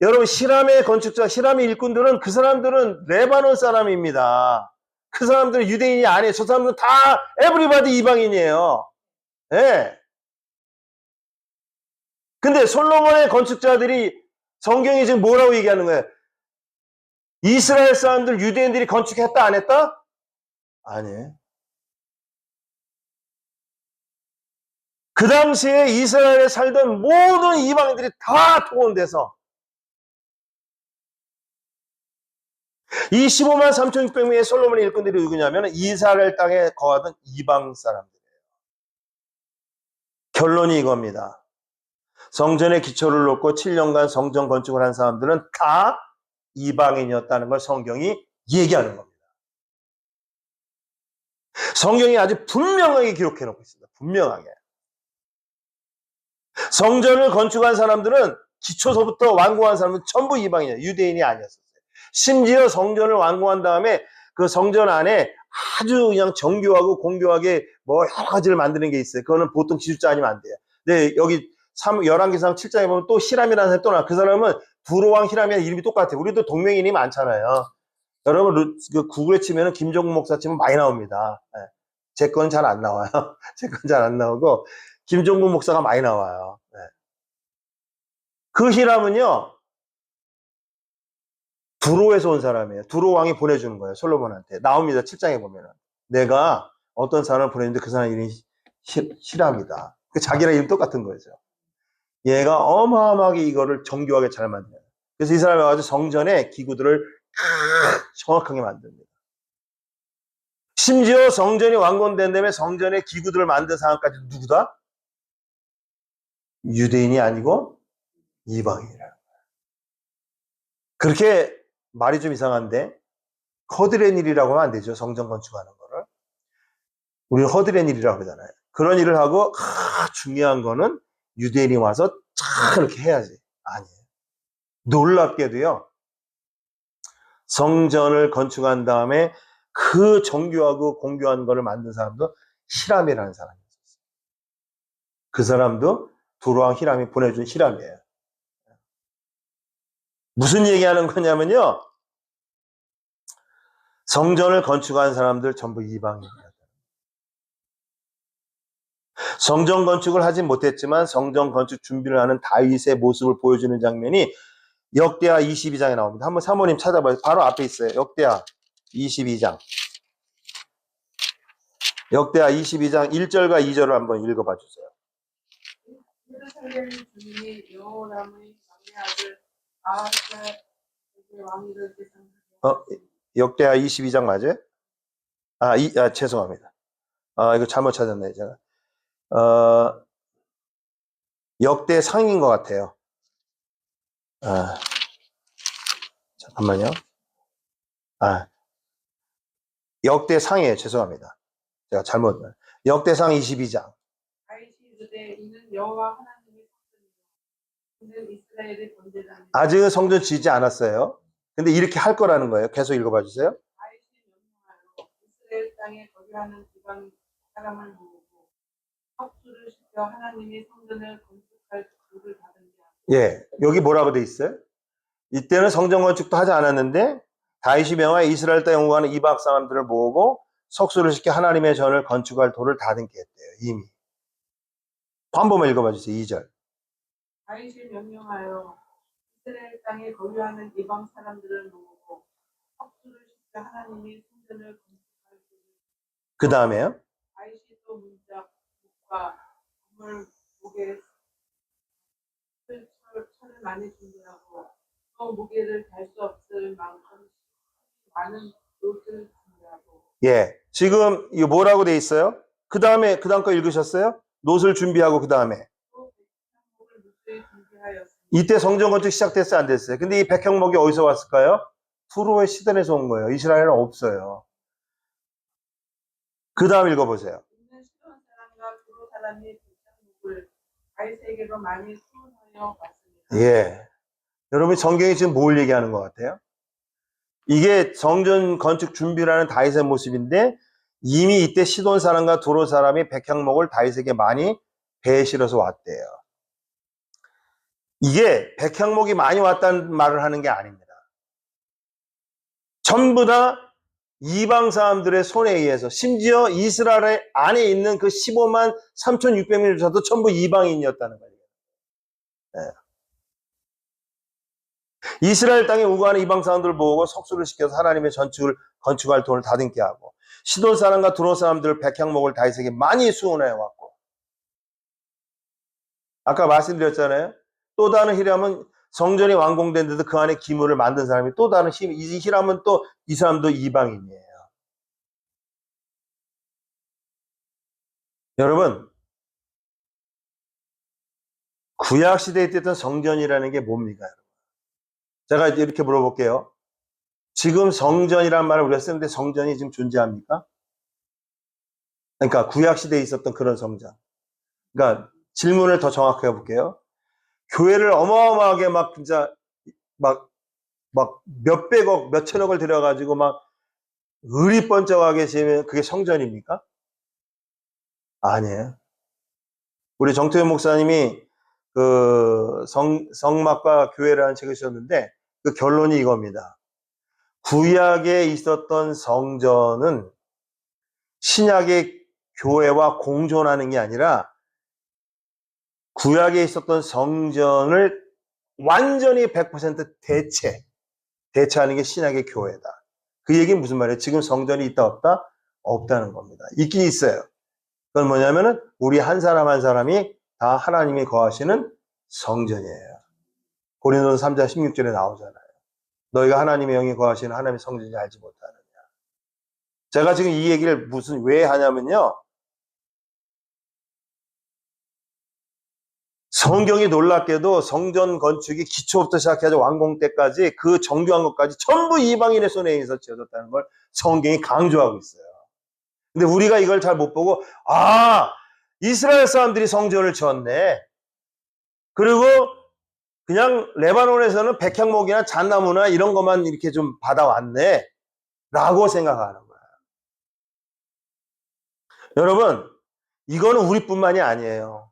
여러분, 히람의 건축자, 히람의 일꾼들은 그 사람들은 레바논 사람입니다. 그 사람들은 유대인이 아니에요. 저 사람들은 다 에브리바디 이방인이에요. 예. 네. 근데 솔로몬의 건축자들이 성경이 지금 뭐라고 얘기하는 거예요? 이스라엘 사람들, 유대인들이 건축했다, 안 했다? 아니에요. 그 당시에 이스라엘에 살던 모든 이방인들이 다 동원돼서 이 15만 3,600명의 솔로몬의 일꾼들이 누구냐면 이스라엘 땅에 거하던 이방 사람들이에요. 결론이 이겁니다. 성전의 기초를 놓고 7년간 성전 건축을 한 사람들은 다 이방인이었다는 걸 성경이 얘기하는 겁니다. 성경이 아주 분명하게 기록해 놓고 있습니다. 분명하게. 성전을 건축한 사람들은 기초서부터 완공한 사람은 전부 이방인이에요. 유대인이 아니었어요. 심지어 성전을 완공한 다음에 그 성전 안에 아주 그냥 정교하고 공교하게 뭐 여러 가지를 만드는 게 있어요. 그거는 보통 기술자 아니면 안 돼요. 근데 여기 11기상 7장에 보면 또 히람이라는 사람이 또 나와. 그 사람은 두로왕 히람이랑 이름이 똑같아요. 우리도 동명이인이 많잖아요. 여러분 그 구글에 치면 김종국 목사 치면 많이 나옵니다. 제 건 잘 안 나와요. 제 건 잘 안 나오고 김종국 목사가 많이 나와요. 그 히람은요 두로에서 온 사람이에요. 두로 왕이 보내주는 거예요. 솔로몬한테. 나옵니다. 7장에 보면은. 내가 어떤 사람을 보냈는데 그 사람 이름이 히람이다. 자기랑 이름 똑같은 거죠. 얘가 어마어마하게 이거를 정교하게 잘 만들어요. 그래서 이 사람이 와가지고 성전의 기구들을 정확하게 만듭니다. 심지어 성전이 완공된 다음에 성전의 기구들을 만든 사람까지 누구다? 유대인이 아니고 이방인이라는 거야. 그렇게 말이 좀 이상한데 허드렛 일이라고 하면 안 되죠. 성전 건축하는 거를. 우리는 허드렛 일이라고 그러잖아요. 그런 일을 하고 중요한 거는 유대인이 와서 쫙 이렇게 해야지. 아니에요. 놀랍게도요. 성전을 건축한 다음에 그 정교하고 공교한 거를 만든 사람도 히람이라는 사람이 있었어요. 그 사람도 두로왕 히람이 보내준 히람이에요. 무슨 얘기하는 거냐면요. 성전을 건축한 사람들 전부 이방인이에요. 성전 건축을 하진 못했지만 성전 건축 준비를 하는 다윗의 모습을 보여주는 장면이 역대하 22장에 나옵니다. 한번 사모님 찾아봐요. 바로 앞에 있어요. 역대하 22장. 역대하 22장 1절과 2절을 한번 읽어봐 주세요. 예루살렘 주민이 여호람의 막내 아들 아하스의 왕위를 계승하여 역대하 22장 맞아요? 죄송합니다. 이거 잘못 찾았네, 제가. 역대 상인 것 같아요. 잠깐만요. 역대 상이에요. 죄송합니다. 제가 잘못. 역대상 22장. 다윗이 이르되 이는 여호와 하나님의 성전이요 이스라엘의 번제단이라. 아직은 성전 지지 않았어요. 근데 이렇게 할 거라는 거예요. 계속 읽어봐 주세요. 다윗이 명령하여 이스라엘 땅에 거주하는 이방 사람을 모으고 합수를 시켜 하나님의 성전을 건축할 도를 받은 자. 예, 여기 뭐라고 돼 있어요? 이때는 성전 건축도 하지 않았는데 다윗이 명하여 이스라엘 땅에 옹호하는 이방 사람들을 모으고 석수를 시켜 하나님의 전을 건축할 도를 다듬게 했대요. 이미. 한 번만 읽어봐 주세요. 2절. 다윗이 명령하여 이스라엘 땅에 거주하는 이방 사람들을 모으고 합수를 시켜 하나님의 성전을 건축할 도를. 그 다음에요. 다윗이 또 문짝 묵과 건물 무게 철을 많이 준비하고 또 무게를 달 수 없을 만큼 많은 옷을 준비하고. 예, 지금 이거 뭐라고 돼 있어요? 그 다음에 그 다음 거 읽으셨어요? 노를 준비하고 그 다음에 또 백향목을 무수히 준비하였습니다. 이때 성전 건축 시작됐어요? 안 됐어요? 근데 이 백향목이 어디서 왔을까요? 두로의 시돈에서 온 거예요. 이스라엘은 없어요. 그 다음 읽어보세요. 있는 시돈 사람과 두로 사람이 백향목을 다윗에게로 많이 수운하여 왔습니다. 예, 여러분 성경이 지금 뭘 얘기하는 것 같아요? 이게 성전 건축 준비를 하는 다윗의 모습인데 이미 이때 시돈 사람과 두로 사람이 백향목을 다윗에게 많이 배에 실어서 왔대요. 이게 백향목이 많이 왔다는 말을 하는 게 아닙니다. 전부 다 이방 사람들의 손에 의해서 심지어 이스라엘 안에 있는 그 15만 3,600명조차도 전부 이방인이었다는 거예요. 네. 이스라엘 땅에 우거하는 이방 사람들을 모으고 석수를 시켜서 하나님의 전축을 건축할 돈을 다듬게 하고 시돈 사람과 두로 사람들을 백향목을 다윗에게 많이 수원해 왔고 아까 말씀드렸잖아요. 또 다른 히람은 성전이 완공됐는데도 그 안에 기물을 만든 사람이 또 다른 이 히람은 또 이 사람도 이방인이에요. 여러분, 구약 시대에 있던 성전이라는 게 뭡니까? 제가 이제 이렇게 물어볼게요. 지금 성전이란 말을 우리가 쓰는데 성전이 지금 존재합니까? 그러니까 구약 시대에 있었던 그런 성전. 그러니까 질문을 더 정확하게 해볼게요. 교회를 어마어마하게 막 진짜 막 몇백억, 몇천억을 들여가지고 막 의리번쩍하게 지으면 그게 성전입니까? 아니에요. 우리 정태현 목사님이 그 성막과 교회라는 책을 쓰셨는데 그 결론이 이겁니다. 구약에 있었던 성전은 신약의 교회와 공존하는 게 아니라 구약에 있었던 성전을 완전히 100% 대체하는 게 신약의 교회다. 그 얘기는 무슨 말이에요? 지금 성전이 있다 없다? 없다는 겁니다. 있긴 있어요. 그건 뭐냐면은 우리 한 사람 한 사람이 다 하나님이 거하시는 성전이에요. 고린도서 3장 16절에 나오잖아요. 너희가 하나님의 영이 거하시는 하나님의 성전인지 알지 못하느냐. 제가 지금 이 얘기를 왜 하냐면요. 성경이 놀랍게도 성전 건축이 기초부터 시작해서 완공 때까지 그 정교한 것까지 전부 이방인의 손에 의해서 지어졌다는 걸 성경이 강조하고 있어요. 근데 우리가 이걸 잘 못 보고 이스라엘 사람들이 성전을 지었네. 그리고 그냥 레바논에서는 백향목이나 잣나무나 이런 것만 이렇게 좀 받아왔네 라고 생각하는 거예요. 여러분, 이거는 우리뿐만이 아니에요.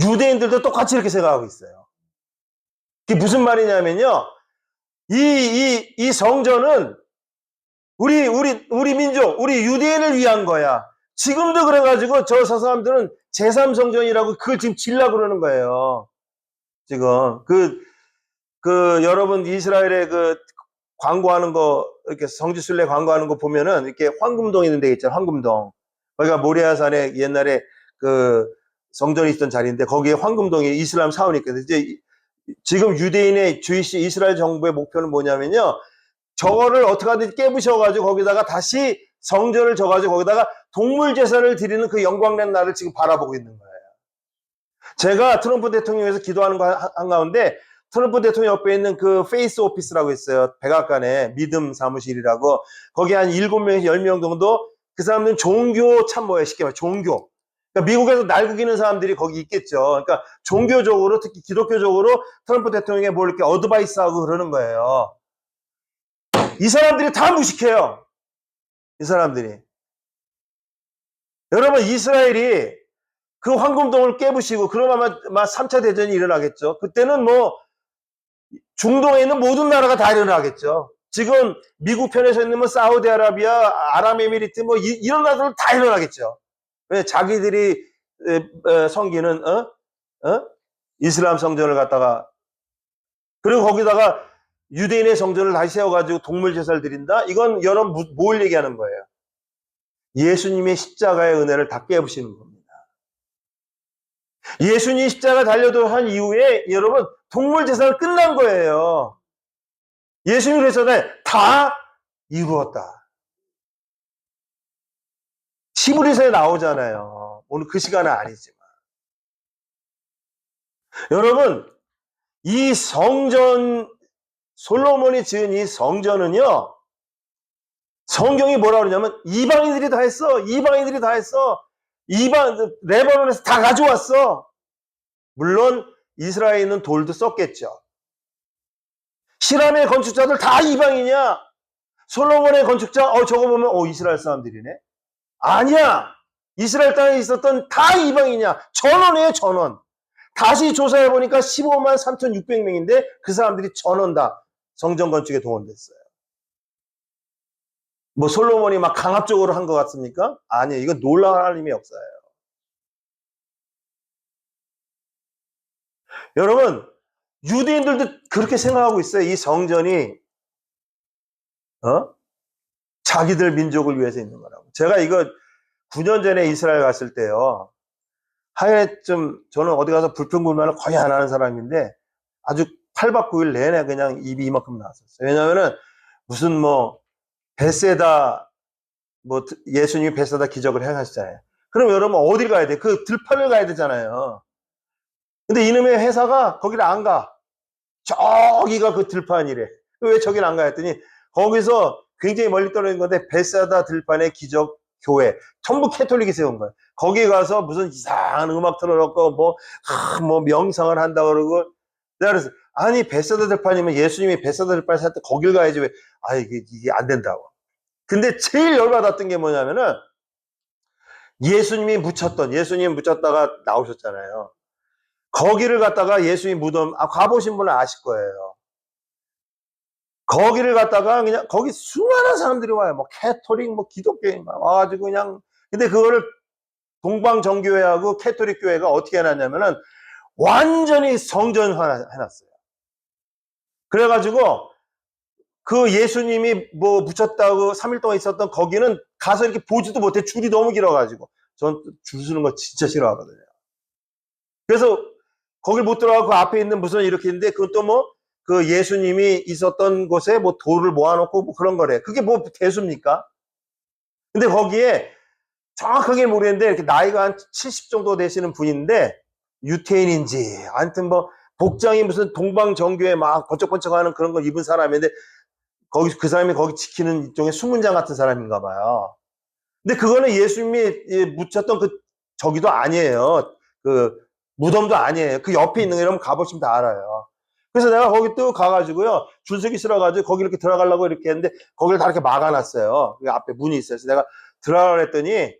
유대인들도 똑같이 이렇게 생각하고 있어요. 그게 무슨 말이냐면요. 이 성전은 우리 민족, 우리 유대인을 위한 거야. 지금도 그래가지고 저 사람들은 제3성전이라고 그걸 지금 질라고 그러는 거예요. 지금. 여러분 이스라엘의 그 광고하는 거, 이렇게 성지순례 광고하는 거 보면은 이렇게 황금동 있는 데 있잖아요. 황금동. 거기가 모리아산에 옛날에 그 성전이 있던 자리인데 거기에 황금동에 이슬람 사원이 있거든요. 이제 지금 유대인의 주이시 이스라엘 정부의 목표는 뭐냐면요. 저거를 어떻게 하든지 깨부셔가지고 거기다가 다시 성전을 져가지고 거기다가 동물 제사를 드리는 그 영광된 날을 지금 바라보고 있는 거예요. 제가 트럼프 대통령에서 기도하는 거 한가운데 트럼프 대통령 옆에 있는 그 페이스 오피스라고 있어요. 백악관에 믿음 사무실이라고. 거기 한 7명에서 10명 정도 그 사람들은 종교 참모예요. 쉽게 말해 종교. 그러니까 미국에서 날구기는 사람들이 거기 있겠죠. 그러니까 종교적으로 특히 기독교적으로 트럼프 대통령에 뭘 이렇게 어드바이스하고 그러는 거예요. 이 사람들이 다 무식해요. 이 사람들이. 여러분 이스라엘이 그 황금동을 깨부시고 그러면 아마 3차 대전이 일어나겠죠. 그때는 뭐 중동에 있는 모든 나라가 다 일어나겠죠. 지금 미국 편에서 있는 뭐 사우디아라비아, 아랍에미리트 뭐 이런 나라들 다 일어나겠죠. 왜 자기들이 섬기는 이슬람 성전을 갖다가 그리고 거기다가 유대인의 성전을 다시 세워가지고 동물 제사를 드린다? 이건 여러분 뭘 얘기하는 거예요? 예수님의 십자가의 은혜를 다 깨부시는 겁니다. 예수님 십자가 달려도 한 이후에 여러분 동물 제사는 끝난 거예요. 예수님이 그러잖아요. 다 이루었다. 히브리서에 나오잖아요. 오늘 그 시간은 아니지만. 여러분 이 성전 솔로몬이 지은 이 성전은요. 성경이 뭐라 그러냐면 이방인들이 다 했어. 이방인들이 다 했어. 레바논에서 다 가져왔어. 물론 이스라엘에 있는 돌도 썼겠죠. 히람의 건축자들 다 이방이냐? 솔로몬의 건축자 저거 보면 이스라엘 사람들이네. 아니야. 이스라엘 땅에 있었던 다 이방이냐? 전원이에요. 전원. 다시 조사해 보니까 15만 3,600명인데 그 사람들이 전원 다 성전 건축에 동원됐어요. 뭐 솔로몬이 막 강압적으로 한 것 같습니까? 아니에요. 이건 놀라운 하나님의 역사예요. 여러분 유대인들도 그렇게 생각하고 있어요. 이 성전이 자기들 민족을 위해서 있는 거라고. 제가 이거 9년 전에 이스라엘 갔을 때요. 하여튼 저는 어디 가서 불평불만을 거의 안 하는 사람인데 아주 8박 9일 내내 그냥 입이 이만큼 나왔었어요. 왜냐면은 무슨 뭐 벳세다, 뭐 예수님이 벳세다 기적을 행하시잖아요. 그럼 여러분 어딜 가야 돼? 그 들판을 가야 되잖아요. 근데 이놈의 회사가 거기를 안 가. 저기가 그 들판이래. 왜 저길 안 가 했더니 거기서 굉장히 멀리 떨어진 건데 벳세다 들판의 기적 교회 전부 캐톨릭이 세운 거예요. 거기 가서 무슨 이상한 음악 틀어놓고 뭐 명상을 한다 그러고, 내가 그래서 아니 벳세다 들판이면 예수님이 벳세다 들판에 살 때 거길 가야지 왜 이게 안 된다고. 근데 제일 열받았던 게 뭐냐면은 예수님이 묻혔다가 나오셨잖아요. 거기를 갔다가 예수님 무덤 가보신 분은 아실 거예요. 거기를 갔다가 그냥 거기 수많은 사람들이 와요. 뭐 캐토릭, 뭐 기독교인 막 와가지고 그냥. 근데 그거를 동방정교회하고 캐토릭 교회가 어떻게 해놨냐면은 완전히 성전화 해놨어요. 그래가지고 그 예수님이 뭐 묻혔다고 3일 동안 있었던 거기는 가서 이렇게 보지도 못해. 줄이 너무 길어가지고. 전 줄 서는 거 진짜 싫어하거든요. 그래서 거길 못 들어가고 그 앞에 있는 무슨 이렇게 있는데 그것도 뭐 그 예수님이 있었던 곳에 뭐 돌을 모아놓고 뭐 그런 거래. 그게 뭐 대수입니까? 근데 거기에 정확하게 모르겠는데 이렇게 나이가 한 70 정도 되시는 분인데 유태인인지 아무튼 뭐 복장이 무슨 동방정교에 막 번쩍번쩍하는 그런 걸 입은 사람인데 거기 그 사람이 거기 지키는 일종의 수문장 같은 사람인가 봐요. 근데 그거는 예수님이 묻혔던 그 저기도 아니에요. 그 무덤도 아니에요. 그 옆에 있는 거 여러분 가보시면 다 알아요. 그래서 내가 거기 또 가가지고요. 줄 서기 싫어가지고 거기 이렇게 들어가려고 이렇게 했는데 거기를 다 이렇게 막아놨어요. 그 앞에 문이 있어요. 그래서 내가 들어가려 했더니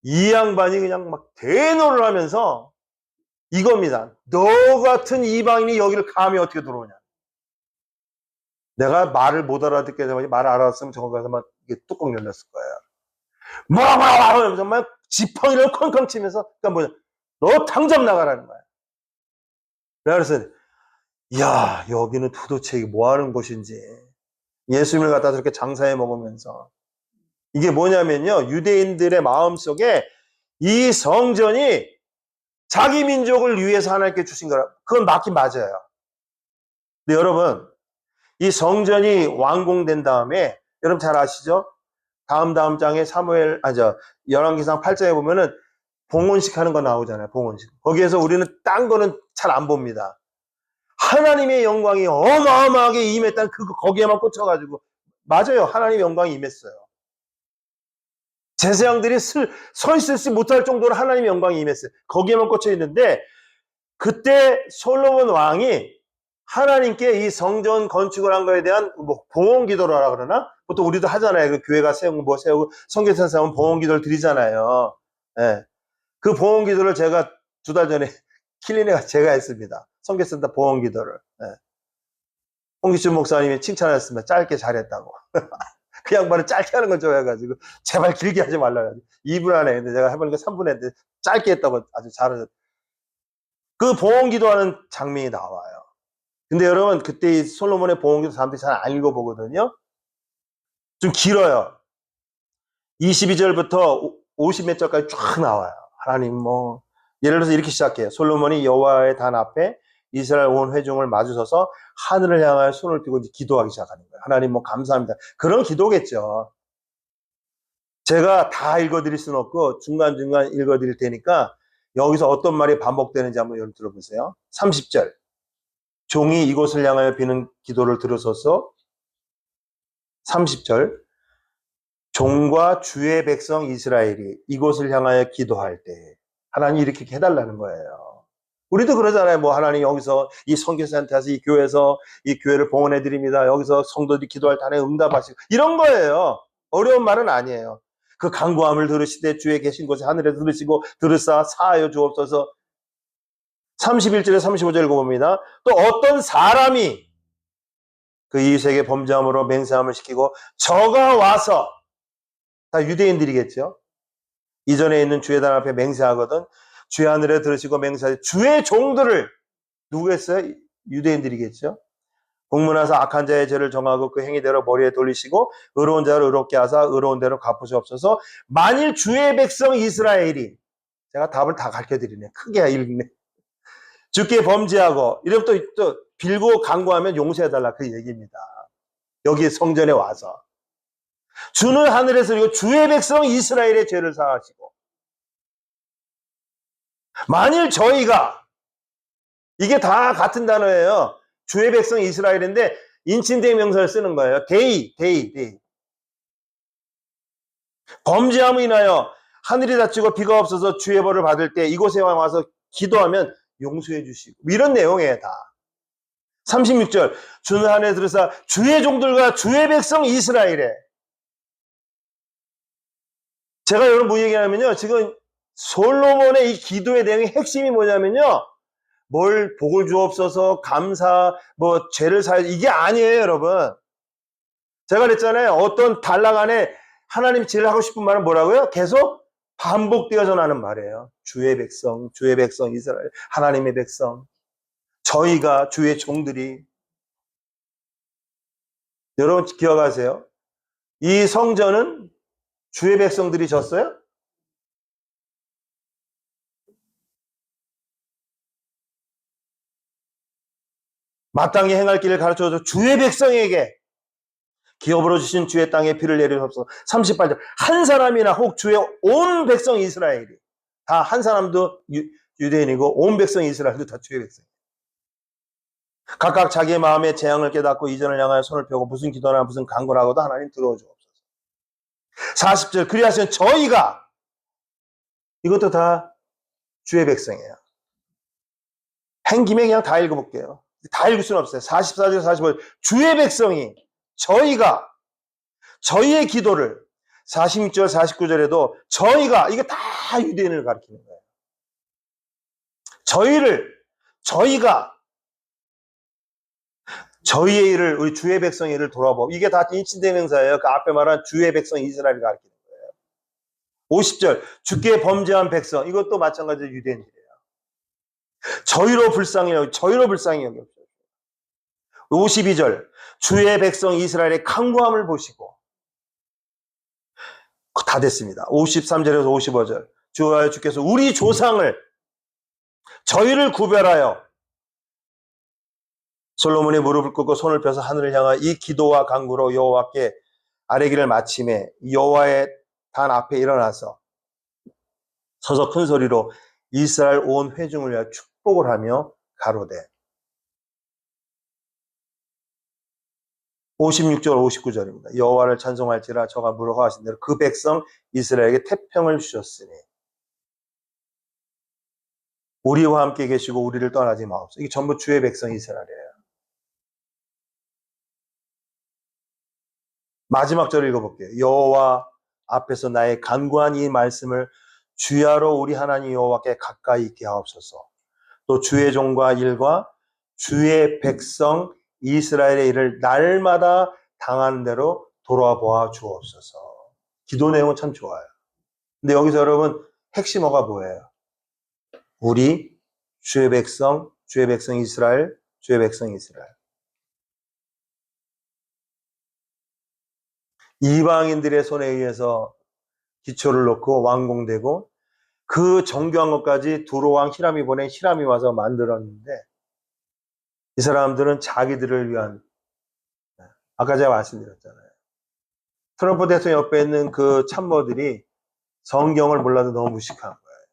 이 양반이 그냥 막 대노를 하면서 이겁니다. 너 같은 이방인이 여기를 감히 어떻게 들어오냐. 내가 말을 못 알아듣게 되면 말을 알아듣으면 저거 가서 막 이게 뚜껑 열렸을 거예요. 뭐라고 하면서 막 지팡이를 쾅쾅 치면서 그러니까 뭐냐. 너 당장 나가라는 거야. 그래서 이야 여기는 도대체 이게 뭐 하는 곳인지. 예수님을 갖다 저렇게 장사해 먹으면서 이게 뭐냐면요. 유대인들의 마음속에 이 성전이 자기 민족을 위해서 하나님께 주신 거라. 그건 맞긴 맞아요. 근데 여러분 이 성전이 완공된 다음에 여러분 잘 아시죠? 다음 장에 열왕기상 8장에 보면은 봉헌식 하는 거 나오잖아요. 봉헌식. 거기에서 우리는 딴 거는 잘 안 봅니다. 하나님의 영광이 어마어마하게 임했다는 거기에만 꽂혀가지고. 맞아요. 하나님의 영광이 임했어요. 제사장들이 서 있을지 못할 정도로 하나님의 영광이 임했어요. 거기에만 꽂혀 있는데 그때 솔로몬 왕이 하나님께 이 성전 건축을 한 거에 대한 뭐 봉헌 기도를 하라 그러나? 보통 우리도 하잖아요. 그 교회가 세우고 뭐 세우고 성결산 세우면 봉헌 기도를 드리잖아요. 예. 그 봉헌 기도를 제가 2달 전에 킬린에가 제가 했습니다. 성결센터 봉헌 기도를. 예. 홍기춘 목사님이 칭찬하셨습니다. 짧게 잘했다고. 그 양반은 짧게 하는 걸 좋아해가지고 제발 길게 하지 말라고. 2분 안에 했는데 제가 해보니까 3분 했는데 짧게 했다고 아주 잘하셨어요. 그 봉헌 기도하는 장면이 나와요. 근데 여러분 그때 이 솔로몬의 봉헌 기도 사람들이 잘 안 읽어보거든요. 좀 길어요. 22절부터 50 몇 절까지 쫙 나와요. 하나님 뭐 예를 들어서 이렇게 시작해요. 솔로몬이 여호와의 단 앞에 이스라엘 온 회중을 마주서서 하늘을 향하여 손을 펴고 기도하기 시작하는 거예요. 하나님 뭐 감사합니다. 그런 기도겠죠. 제가 다 읽어드릴 수는 없고 중간중간 읽어드릴 테니까 여기서 어떤 말이 반복되는지 한번 여러분 들어보세요. 30절 종이 이곳을 향하여 비는 기도를 들으소서. 30절 종과 주의 백성 이스라엘이 이곳을 향하여 기도할 때 하나님 이렇게 해달라는 거예요. 우리도 그러잖아요. 뭐 하나님 여기서 이 선교센터에서 이 교회에서 이 교회를 봉헌해 드립니다. 여기서 성도들이 기도할 때 하나님 응답하시고 이런 거예요. 어려운 말은 아니에요. 그 간구함을 들으시되 주에 계신 곳에 하늘에 들으시고 들으사 사하여 주옵소서. 31절에 35절 읽어봅니다. 또 어떤 사람이 그 이웃에게 범죄함으로 맹세함을 시키고 저가 와서 다 유대인들이겠죠. 이전에 있는 주의 단 앞에 맹세하거든 주의 하늘에 들으시고 맹세하지 주의 종들을 누구겠어요? 유대인들이겠죠. 공문하사 악한 자의 죄를 정하고 그 행위대로 머리에 돌리시고 의로운 자를 의롭게 하사 의로운 대로 갚으시옵소서. 만일 주의 백성 이스라엘이 제가 답을 다 가르쳐드리네. 크게 읽네. 주께 범죄하고 이러면 또 빌고 간구하면 용서해달라 그 얘기입니다. 여기 성전에 와서 주는 하늘에서 그리고 주의 백성 이스라엘의 죄를 사하시고 만일 저희가 이게 다 같은 단어예요. 주의 백성 이스라엘인데 인칭대명사를 쓰는 거예요. 데이. 범죄함으로 인하여 하늘이 닫히고 비가 없어서 주의 벌을 받을 때 이곳에 와서 기도하면 용서해 주시고 이런 내용이에요 다. 36절 주는 하늘에 들으사 주의 종들과 주의 백성 이스라엘에 제가 여러분 뭐 얘기하냐면요. 지금 솔로몬의 이 기도의 내용의 핵심이 뭐냐면요. 뭘 복을 주옵소서 감사 뭐 죄를 사해 이게 아니에요 여러분. 제가 그랬잖아요. 어떤 단락 안에 하나님이 제일 하고 싶은 말은 뭐라고요? 계속 반복되어져 나는 말이에요. 주의 백성 이스라엘 하나님의 백성 저희가 주의 종들이 여러분 기억하세요. 이 성전은 주의 백성들이 졌어요? 마땅히 행할 길을 가르쳐줘 주의 백성에게 기업으로 주신 주의 땅에 비를 내리옵소서. 38절 한 사람이나 혹 주의 온 백성 이스라엘이 다 한 사람도 유대인이고 온 백성 이스라엘도 다 주의 백성. 각각 자기의 마음의 재앙을 깨닫고 이전을 향하여 손을 펴고 무슨 기도나 무슨 간구를 하고도 하나님 들어줘 없소서. 40절 그리하시면 저희가 이것도 다 주의 백성이에요. 행김에 그냥 다 읽어볼게요. 다 읽을 수는 없어요. 44절 45절 주의 백성이 저희가 저희의 기도를 46절 49절에도 저희가 이게 다 유대인을 가리키는 거예요. 저희가 저희의 일을 우리 주의 백성의 일을 돌아보고 이게 다 인칭대명사예요. 그 앞에 말한 주의 백성 이스라엘을 가리키는 거예요. 50절 주께 범죄한 백성 이것도 마찬가지로 유대인들이에요. 저희로 불쌍히 여기옵소서. 52절 주의 백성 이스라엘의 강구함을 보시고 다 됐습니다. 53절에서 55절 주께서 우리 조상을 저희를 구별하여 솔로몬이 무릎을 꿇고 손을 펴서 하늘을 향하여 이 기도와 간구로 여호와께 아뢰기를 마침에 여호와의 단 앞에 일어나서 서서 큰 소리로 이스라엘 온 회중을 위하여 축복을 하며 가로되 56절 59절입니다. 여호와를 찬송할지라 저가 무릇하신 대로 그 백성 이스라엘에게 태평을 주셨으니 우리와 함께 계시고 우리를 떠나지 마옵소서. 이게 전부 주의 백성 이스라엘이에요. 마지막 절을 읽어볼게요. 여호와 앞에서 나의 간구한 이 말씀을 주야로 우리 하나님 여호와께 가까이 있게 하옵소서. 또 주의 종과 일과 주의 백성 이스라엘의 일을 날마다 당하는 대로 돌아보아 주옵소서. 기도 내용은 참 좋아요. 근데 여기서 여러분 핵심어가 뭐예요? 우리 주의 백성 이스라엘, 주의 백성 이스라엘. 이방인들의 손에 의해서 기초를 놓고 완공되고 그 정교한 것까지 두로왕 히람이 보낸 히람이 와서 만들었는데 이 사람들은 자기들을 위한 아까 제가 말씀드렸잖아요. 트럼프 대통령 옆에 있는 그 참모들이 성경을 몰라도 너무 무식한 거예요.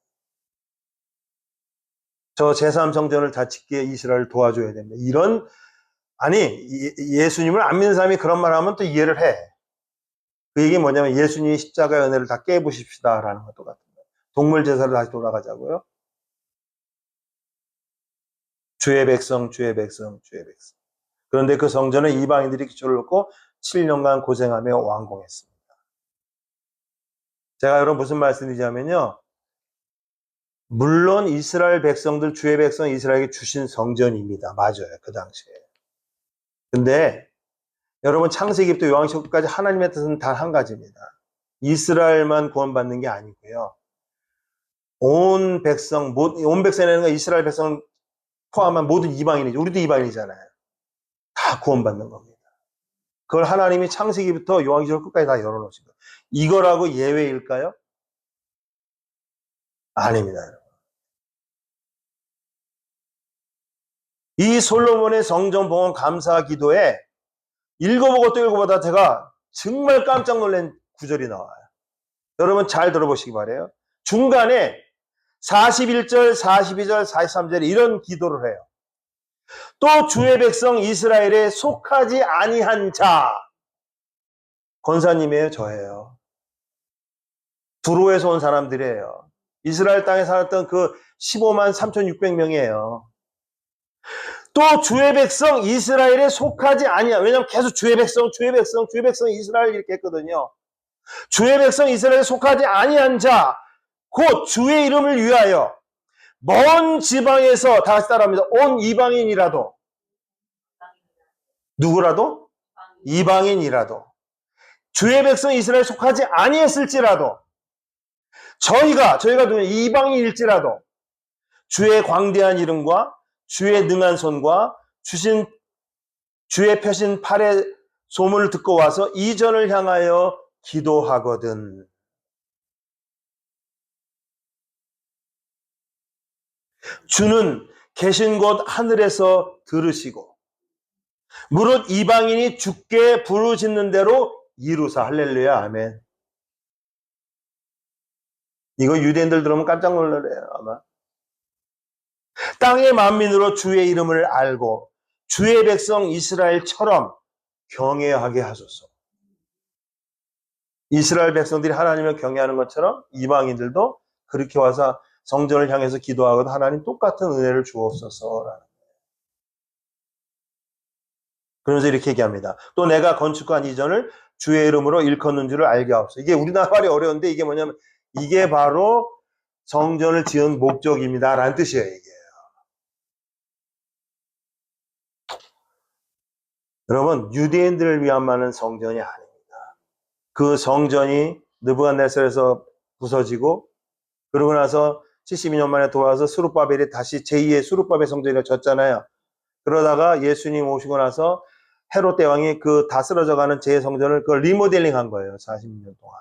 저 제3성전을 다 짓기에 이스라엘을 도와줘야 됩니다. 이런 예수님을 안 믿는 사람이 그런 말 하면 또 이해를 해. 그 얘기 뭐냐면 예수님이 십자가의 은혜를 다 깨부십시다 라는 것도 같은 거예요. 동물 제사로 다시 돌아가자고요. 주의 백성. 그런데 그 성전은 이방인들이 기초를 놓고 7년간 고생하며 완공했습니다. 제가 여러분 무슨 말씀드리냐면요. 물론 이스라엘 백성들, 주의 백성 이스라엘에게 주신 성전입니다. 맞아요. 그 당시에. 근데 여러분 창세기부터 요한복음까지 하나님의 뜻은 단 한 가지입니다. 이스라엘만 구원받는 게 아니고요. 온 백성이라는 건 이스라엘 백성 포함한 모든 이방인이죠. 우리도 이방인이잖아요. 다 구원받는 겁니다. 그걸 하나님이 창세기부터 요한계시록 끝까지 다 열어놓으신 거예요. 이거라고 예외일까요? 아닙니다. 이 솔로몬의 성전 봉헌 감사 기도에 읽어보고 또 읽어보다 제가 정말 깜짝 놀란 구절이 나와요. 여러분 잘 들어보시기 바래요. 중간에 41절, 42절, 43절에 이런 기도를 해요. 또 주의 백성 이스라엘에 속하지 아니한 자. 권사님이에요, 저예요. 두로에서 온 사람들이에요. 이스라엘 땅에 살았던 그 15만 3,600명이에요. 또 주의 백성 이스라엘에 속하지 아니한. 왜냐하면 계속 주의 백성, 주의 백성, 주의 백성 이스라엘 이렇게 했거든요. 주의 백성 이스라엘에 속하지 아니한 자, 곧 주의 이름을 위하여 먼 지방에서, 다 같이 따라합니다. 온 이방인이라도, 누구라도? 이방인이라도, 주의 백성 이스라엘에 속하지 아니했을지라도, 저희가 누구 이방인일지라도 주의 광대한 이름과 주의 능한 손과 주의 펴신 팔의 소문을 듣고 와서 이전을 향하여 기도하거든. 주는 계신 곳 하늘에서 들으시고 무릇 이방인이 주께 부르짖는 대로 이루사. 할렐루야, 아멘. 이거 유대인들 들으면 깜짝 놀라래요, 아마. 땅의 만민으로 주의 이름을 알고 주의 백성 이스라엘처럼 경외하게 하소서. 이스라엘 백성들이 하나님을 경외하는 것처럼 이방인들도 그렇게 와서 성전을 향해서 기도하거든 하나님 똑같은 은혜를 주옵소서. 그러면서 이렇게 얘기합니다. 또 내가 건축한 이전을 주의 이름으로 일컫는 줄을 알게 하옵소서. 이게 우리나라 말이 어려운데 이게 뭐냐면 이게 바로 성전을 지은 목적입니다 라는 뜻이에요. 이게. 여러분, 유대인들을 위한만은 성전이 아닙니다. 그 성전이 느부갓네살에서 부서지고 그러고 나서 72년 만에 돌아와서 스룹바벨이 다시 제2의 스룹바벨 성전이 졌잖아요. 그러다가 예수님 오시고 나서 헤롯 대왕이 그 다 쓰러져가는 제2성전을 그걸 리모델링한 거예요. 40년 동안.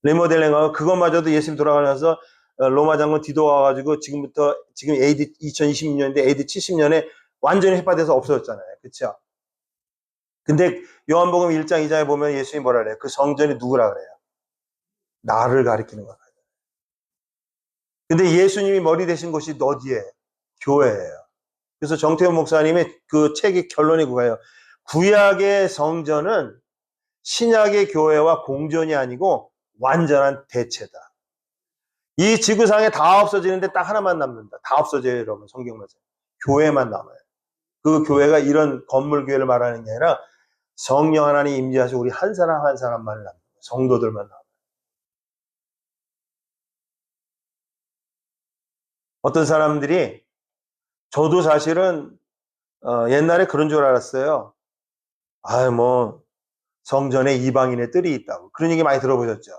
리모델링하고 그것마저도 예수님 돌아가면서 로마 장군 디도 와가지고 지금 AD 2026년인데 AD 70년에 완전히 해파돼서 없어졌잖아요. 그렇죠? 근데 요한복음 1장 2장에 보면 예수님이 뭐라 그래요? 그 성전이 누구라 그래요? 나를 가리키는 거예요. 근데 예수님이 머리 되신 곳이 어디예요? 교회예요. 그래서 정태훈 목사님의 그 책의 결론이 그거예요. 구약의 성전은 신약의 교회와 공존이 아니고 완전한 대체다. 이 지구상에 다 없어지는데 딱 하나만 남는다. 다 없어져요, 여러분. 성경에서. 교회만 남아요. 그 교회가 이런 건물 교회를 말하는 게 아니라 성령 하나님 임재하시고 우리 한 사람 한 사람만 남아요. 성도들만 남아요. 어떤 사람들이 저도 사실은 옛날에 그런 줄 알았어요. 성전에 이방인의 뜰이 있다고. 그런 얘기 많이 들어보셨죠?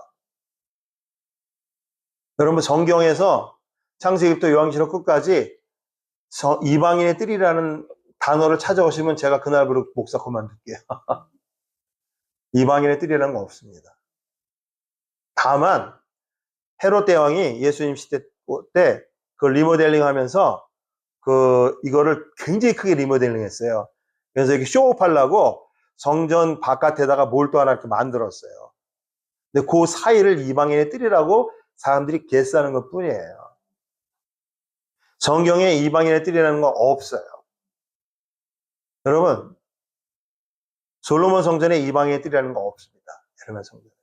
여러분 성경에서 창세기부터 요한계시록 끝까지 이방인의 뜰이라는 단어를 찾아오시면 제가 그날부로 목사 그만둘게요. 이방인의 뜰이라는 건 없습니다. 다만 헤롯 대왕이 예수님 시대 때 그 리모델링 하면서 이거를 굉장히 크게 리모델링 했어요. 그래서 이렇게 쇼업하려고 성전 바깥에다가 몰도 하나 이렇게 만들었어요. 근데 그 사이를 이방인의 뜰이라고 사람들이 개싸는 것 뿐이에요. 성경에 이방인의 뜰이라는 건 없어요. 여러분, 솔로몬 성전에 이방인의 뜰이라는 건 없습니다. 예루살렘 성전에.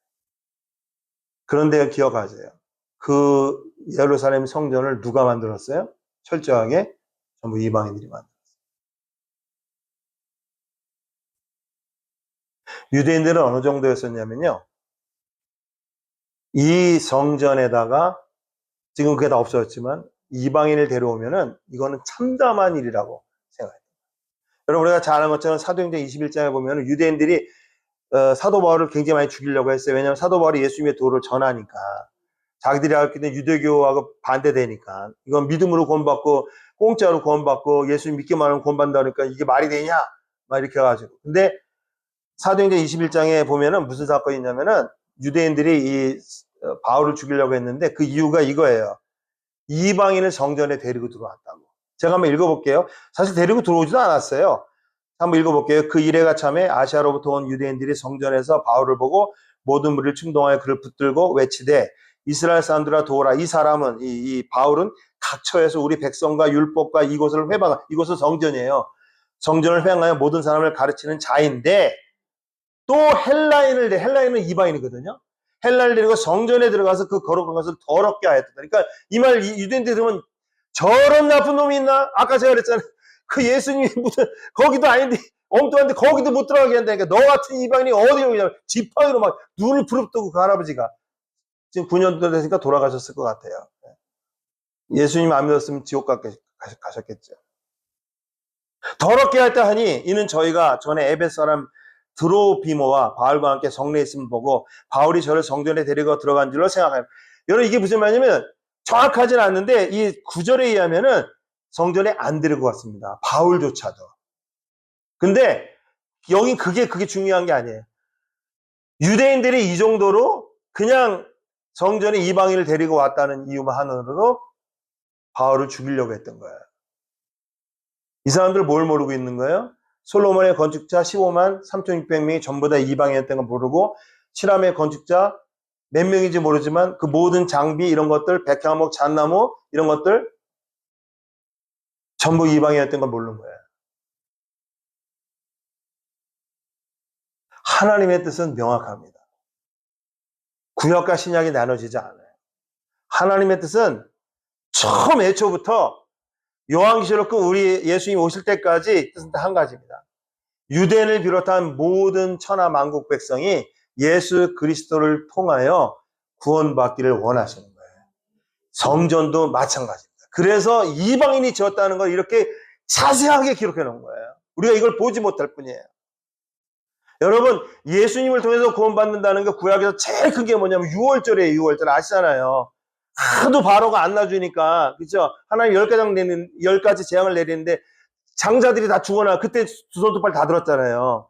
그런데 기억하세요. 그 예루살렘 성전을 누가 만들었어요? 철저하게 전부 이방인들이 만들었어요. 유대인들은 어느 정도였었냐면요. 이 성전에다가 지금 그게 다 없어졌지만 이방인을 데려오면은 이거는 참담한 일이라고 생각해요. 여러분 우리가 잘 아는 것처럼 사도행전 21장에 보면 유대인들이 사도 바울을 굉장히 많이 죽이려고 했어요. 왜냐하면 사도 바울이 예수님의 도를 전하니까. 자기들이 알고 있는 유대교하고 반대되니까. 이건 믿음으로 구원받고 공짜로 구원받고 예수님 믿기만 하면 구원받는다 그러니까 이게 말이 되냐? 막 이렇게 해가지고. 근데 사도행전 21장에 보면은 무슨 사건이 있냐면은 유대인들이 이 바울을 죽이려고 했는데 그 이유가 이거예요. 이방인을 성전에 데리고 들어왔다고. 제가 한번 읽어볼게요. 사실 데리고 들어오지도 않았어요. 한번 읽어볼게요. 그 이래가 참에 아시아로부터 온 유대인들이 성전에서 바울을 보고 모든 무리를 충동하여 그를 붙들고 외치되 이스라엘 사람들아 도우라. 이 사람은 이 바울은 각처에서 우리 백성과 율법과 이곳을 회방, 이곳은 성전이에요. 성전을 회방하여 모든 사람을 가르치는 자인데 또 헬라인은 이방인이거든요. 헬라인을 데리고 성전에 들어가서 그 거룩한 것을 더럽게 하였다. 그러니까 이 말 유대인들 들으면 저런 나쁜 놈이 있나? 아까 제가 그랬잖아요. 그 예수님이 무슨 거기도 아닌데 엉뚱한데 거기도 못 들어가게 한다니까. 너 같은 이방인이 어디 오냐면 지팡이로 막 눈을 부릅뜨고 그 할아버지가 지금 9년 됐으니까 돌아가셨을 것 같아요. 예수님 안 믿었으면 지옥 가셨겠죠. 더럽게 할 때 하니 이는 저희가 전에 에베소 사람 드로비모와 바울과 함께 성내에 있음을 보고 바울이 저를 성전에 데리고 들어간 줄로 생각합니다. 여러분 이게 무슨 말이냐면 정확하진 않는데 이 구절에 의하면은 성전에 안 데리고 갔습니다. 바울조차도. 근데 여기 그게 중요한 게 아니에요. 유대인들이 이 정도로 그냥 성전에 이방인을 데리고 왔다는 이유만 하나로 바울을 죽이려고 했던 거예요. 이 사람들 뭘 모르고 있는 거예요? 솔로몬의 건축자 15만 3,600명이 전부 다 이방인이었던 걸 모르고 칠함의 건축자 몇 명인지 모르지만 그 모든 장비 이런 것들 백향목 잣나무 이런 것들 전부 이방인이었던 걸 모르는 거예요. 하나님의 뜻은 명확합니다. 구약과 신약이 나눠지지 않아요. 하나님의 뜻은 처음 애초부터 요한계시록 우리 예수님 오실 때까지 뜻은 다 한 가지입니다. 유대인을 비롯한 모든 천하 만국 백성이 예수 그리스도를 통하여 구원받기를 원하시는 거예요. 성전도 마찬가지입니다. 그래서 이방인이 지었다는 걸 이렇게 자세하게 기록해 놓은 거예요. 우리가 이걸 보지 못할 뿐이에요. 여러분 예수님을 통해서 구원받는다는 게 구약에서 제일 큰 게 뭐냐면 6월절이에요. 6월절 아시잖아요. 하도 바로가 안 놔주니까 그렇죠? 하나님 10가지 재앙을 내리는데 장자들이 다 죽어나 그때 두 손 두 팔 다 들었잖아요.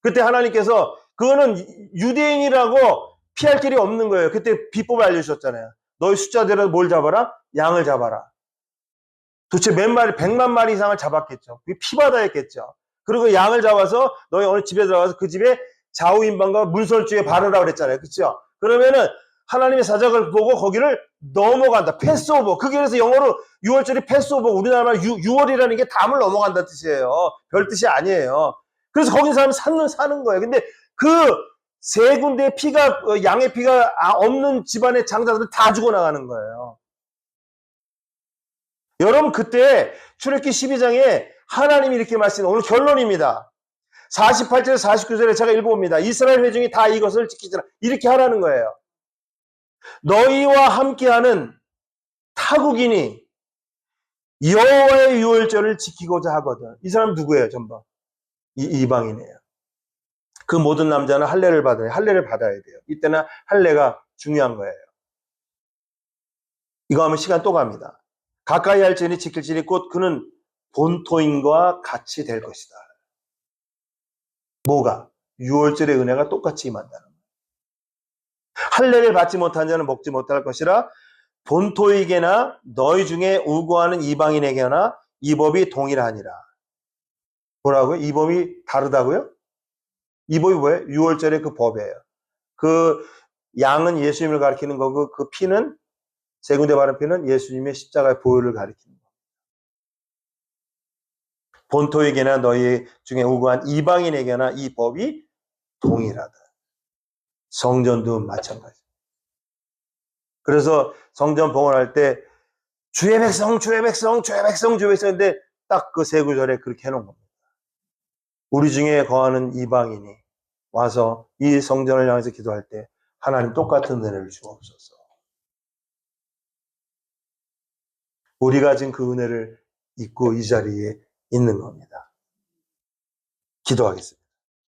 그때 하나님께서 그거는 유대인이라고 피할 길이 없는 거예요. 그때 비법을 알려주셨잖아요. 너희 숫자대로 뭘 잡아라? 양을 잡아라. 도대체 몇 마리, 100만 마리 이상을 잡았겠죠. 피바다였겠죠. 그리고 양을 잡아서 너희 어느 집에 들어가서 그 집에 좌우인방과 문설주에 바르라 그랬잖아요. 그렇죠? 그러면은 하나님의 사적을 보고 거기를 넘어간다. 패스오버. 그게 그래서 영어로 6월절이 패스오버. 우리나라 말 6월이라는 게 담을 넘어간다는 뜻이에요. 별 뜻이 아니에요. 그래서 거기 사람 사는 거예요. 근데 그 세 군데 피가 양의 피가 없는 집안의 장자들은 다 죽어나가는 거예요. 여러분 그때 출애굽기 12장에 하나님이 이렇게 말씀해요. 오늘 결론입니다. 48절 49절에 제가 읽어봅니다. 이스라엘 회중이 다 이것을 지키지라. 이렇게 하라는 거예요. 너희와 함께하는 타국인이 여호와의 유월절을 지키고자 하거든. 이 사람 누구예요? 전부 이방인이에요. 그 모든 남자는 할례를 받아야 돼요. 이때는 할례가 중요한 거예요. 이거 하면 시간 또 갑니다. 가까이 할지니 지킬지니 곧 그는 본토인과 같이 될 것이다. 뭐가? 유월절의 은혜가 똑같이 임한다는 거예요. 할례를 받지 못한 자는 먹지 못할 것이라 본토에게나 너희 중에 우고하는 이방인에게나 이 법이 동일하니라. 뭐라고요? 이 법이 다르다고요? 이 법이 뭐예요? 6월절의 그 법이에요. 그 양은 예수님을 가리키는 거고 그 피는 세 군데 바른 피는 예수님의 십자가의 보혈을 가리키는 거예요. 본토에게나 너희 중에 우고한 이방인에게나 이 법이 동일하다. 성전도 마찬가지. 그래서 성전 봉헌할 때 주의 백성, 주의 백성, 주의 백성, 주의 백성인데 딱 그 세 구절에 그렇게 해놓은 겁니다. 우리 중에 거하는 이방인이 와서 이 성전을 향해서 기도할 때 하나님 똑같은 은혜를 주옵소서. 우리가 지금 그 은혜를 잊고 이 자리에 있는 겁니다. 기도하겠습니다.